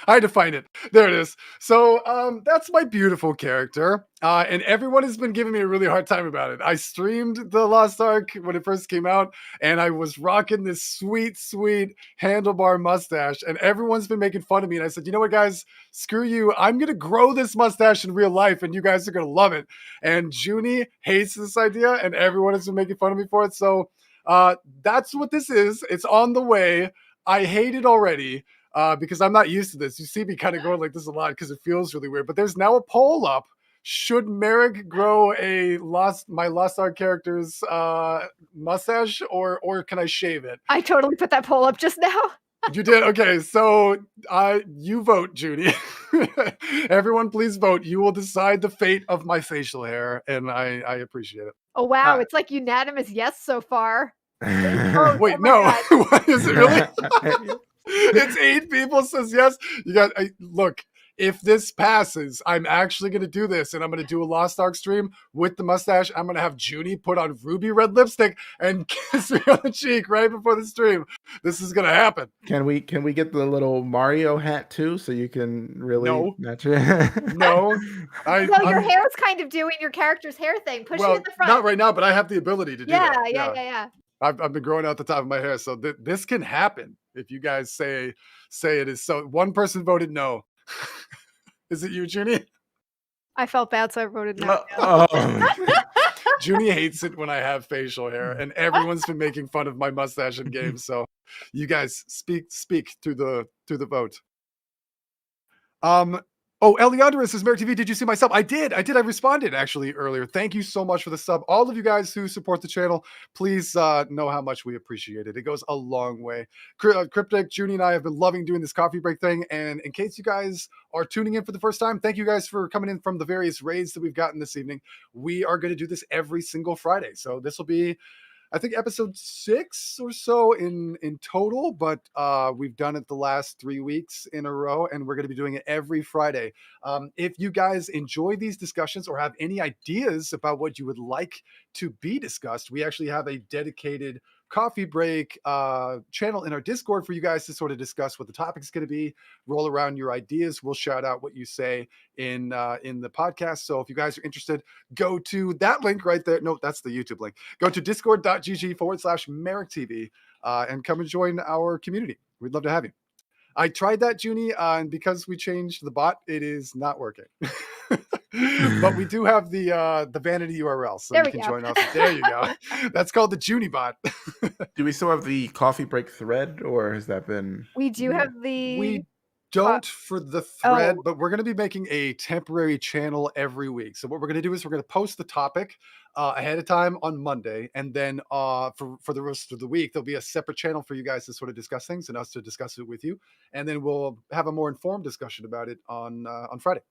S1: I had to find it. There it is. So that's my beautiful character. And everyone has been giving me a really hard time about it. I streamed the Lost Ark when it first came out, and I was rocking this sweet, sweet handlebar mustache. And everyone's been making fun of me. And I said, you know what, guys? Screw you. I'm going to grow this mustache in real life, and you guys are going to love it. And Junie hates this idea, and everyone has been making fun of me for it. So that's what this is. It's on the way. I hate it already. Because I'm not used to this. You see me kind of going like this a lot because it feels really weird. But there's now a poll up. Should Merrick grow my Lost Ark character's mustache, or can I shave it?
S3: I totally put that poll up just now.
S1: You did? Okay, so you vote, Judy. Everyone, please vote. You will decide the fate of my facial hair, and I appreciate it.
S3: Oh wow, it's like unanimous yes so far.
S1: Wait, no. What is it really? It's 8 people says yes. You got look. if this passes, I'm actually going to do this, and I'm going to do a Lost Ark stream with the mustache. I'm going to have Junie put on ruby red lipstick and kiss me on the cheek right before the stream. This is going to happen.
S2: Can we get the little Mario hat too, so you can really match it?
S1: No.
S3: Your hair's kind of doing your character's hair thing. Push it in the front.
S1: Not right now, but I have the ability to do that.
S3: Yeah.
S1: I've been growing out the top of my hair, so this can happen if you guys say it is. So one person voted no. Is it you, Junie?
S3: I felt bad, so I voted no.
S1: Junie hates it when I have facial hair, and everyone's been making fun of my mustache in games. So you guys speak through the vote. Oh, Eliandra says, Merrick TV, did you see my sub? I did. I responded actually earlier. Thank you so much for the sub. All of you guys who support the channel, please know how much we appreciate it. It goes a long way. Cryptic, Junie, and I have been loving doing this coffee break thing. And in case you guys are tuning in for the first time, thank you guys for coming in from the various raids that we've gotten this evening. We are going to do this every single Friday. So this will be, I think, episode 6 or so in total, but we've done it the last 3 weeks in a row, and we're going to be doing it every Friday. If you guys enjoy these discussions or have any ideas about what you would like to be discussed, we actually have a dedicated coffee break channel in our Discord for you guys to sort of discuss what the topic is going to be, roll around your ideas. We'll shout out what you say in the podcast. So if you guys are interested, go to that link right there. No, that's the YouTube link. Go to discord.gg/MerrickTV and come and join our community. We'd love to have you. I tried that, Junie, and because we changed the bot, it is not working. But we do have the vanity URL, so you can join us. There you go. That's called the Junie bot.
S2: Do we still have the coffee break thread, or has that been?
S3: We do have the.
S1: We don't for the thread, but we're going to be making a temporary channel every week. So what we're going to do is we're going to post the topic ahead of time on Monday, and then for the rest of the week there'll be a separate channel for you guys to sort of discuss things and us to discuss it with you, and then we'll have a more informed discussion about it on Friday.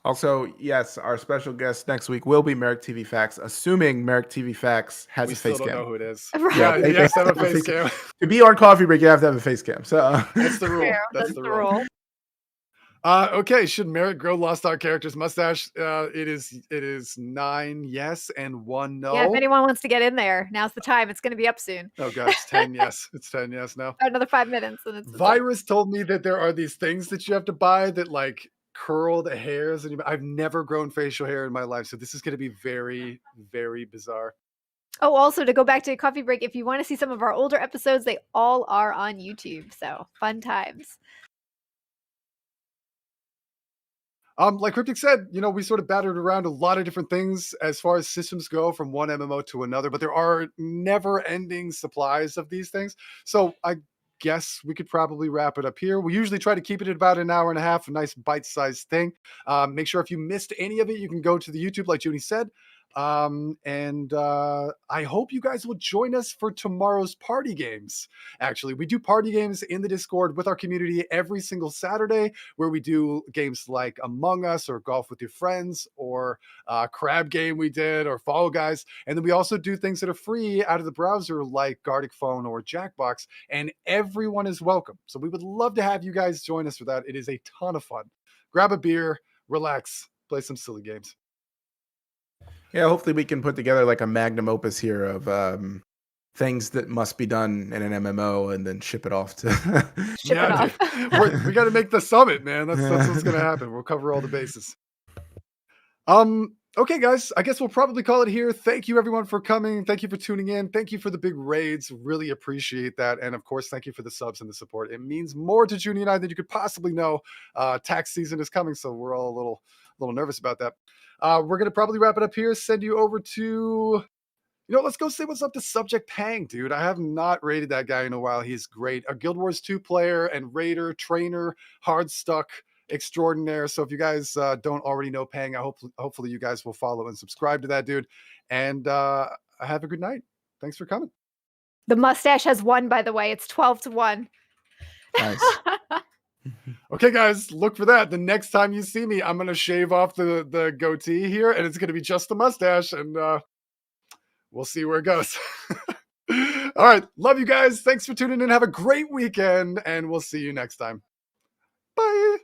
S2: Also, yes, our special guest next week will be Merrick TV Facts, assuming Merrick TV Facts has a face cam.
S1: We still don't know who it is.
S3: Right.
S1: Yeah, you have to have a face cam.
S2: To be on coffee break, you have to have a face cam. So
S1: that's the rule. That's the rule. Okay, should Merrick grow Lost Ark character's mustache? It is 9 yes and 1 no.
S3: Yeah, if anyone wants to get in there, now's the time. It's going to be up soon.
S1: Oh god, it's 10 yes. It's 10 yes now.
S3: Another 5 minutes. And it's
S1: Virus told me that there are these things that you have to buy that like curl the hairs, and I've never grown facial hair in my life, so this is going to be very, very bizarre.
S3: Oh, also to go back to coffee break, if you want to see some of our older episodes, they all are on YouTube. So fun times.
S1: Like Cryptic said, we sort of battered around a lot of different things as far as systems go from one MMO to another, but there are never-ending supplies of these things. So I guess we could probably wrap it up here. We usually try to keep it at about an hour and a half, a nice bite-sized thing. Make sure if you missed any of it, you can go to the YouTube, like Junie said. And I hope you guys will join us for tomorrow's party games. Actually, we do party games in the Discord with our community every single Saturday, where we do games like Among Us or Golf with Your Friends or Crab Game we did or Fall Guys. And then we also do things that are free out of the browser like Gartic Phone or Jackbox, and everyone is welcome. So we would love to have you guys join us for that. It is a ton of fun. Grab a beer, relax, play some silly games.
S2: Yeah, hopefully we can put together like a magnum opus here of things that must be done in an MMO and then ship it off to.
S1: We got to make the summit, man. That's what's going to happen. We'll cover all the bases. Okay, guys, I guess we'll probably call it here. Thank you, everyone, for coming. Thank you for tuning in. Thank you for the big raids. Really appreciate that. And of course, thank you for the subs and the support. It means more to Junie and I than you could possibly know. Tax season is coming, so we're all a little nervous about that. We're going to probably wrap it up here. Send you over to, let's go say what's up to Subject Pang, dude. I have not raided that guy in a while. He's great. A Guild Wars 2 player and raider, trainer, hard stuck extraordinaire. So if you guys don't already know Pang, hopefully you guys will follow and subscribe to that dude. And have a good night. Thanks for coming.
S3: The mustache has won, by the way. It's 12-1.
S2: Nice.
S1: Okay, guys, look for that. The next time you see me, I'm going to shave off the goatee here, and it's going to be just the mustache, and we'll see where it goes. All right. Love you guys. Thanks for tuning in. Have a great weekend, and we'll see you next time. Bye.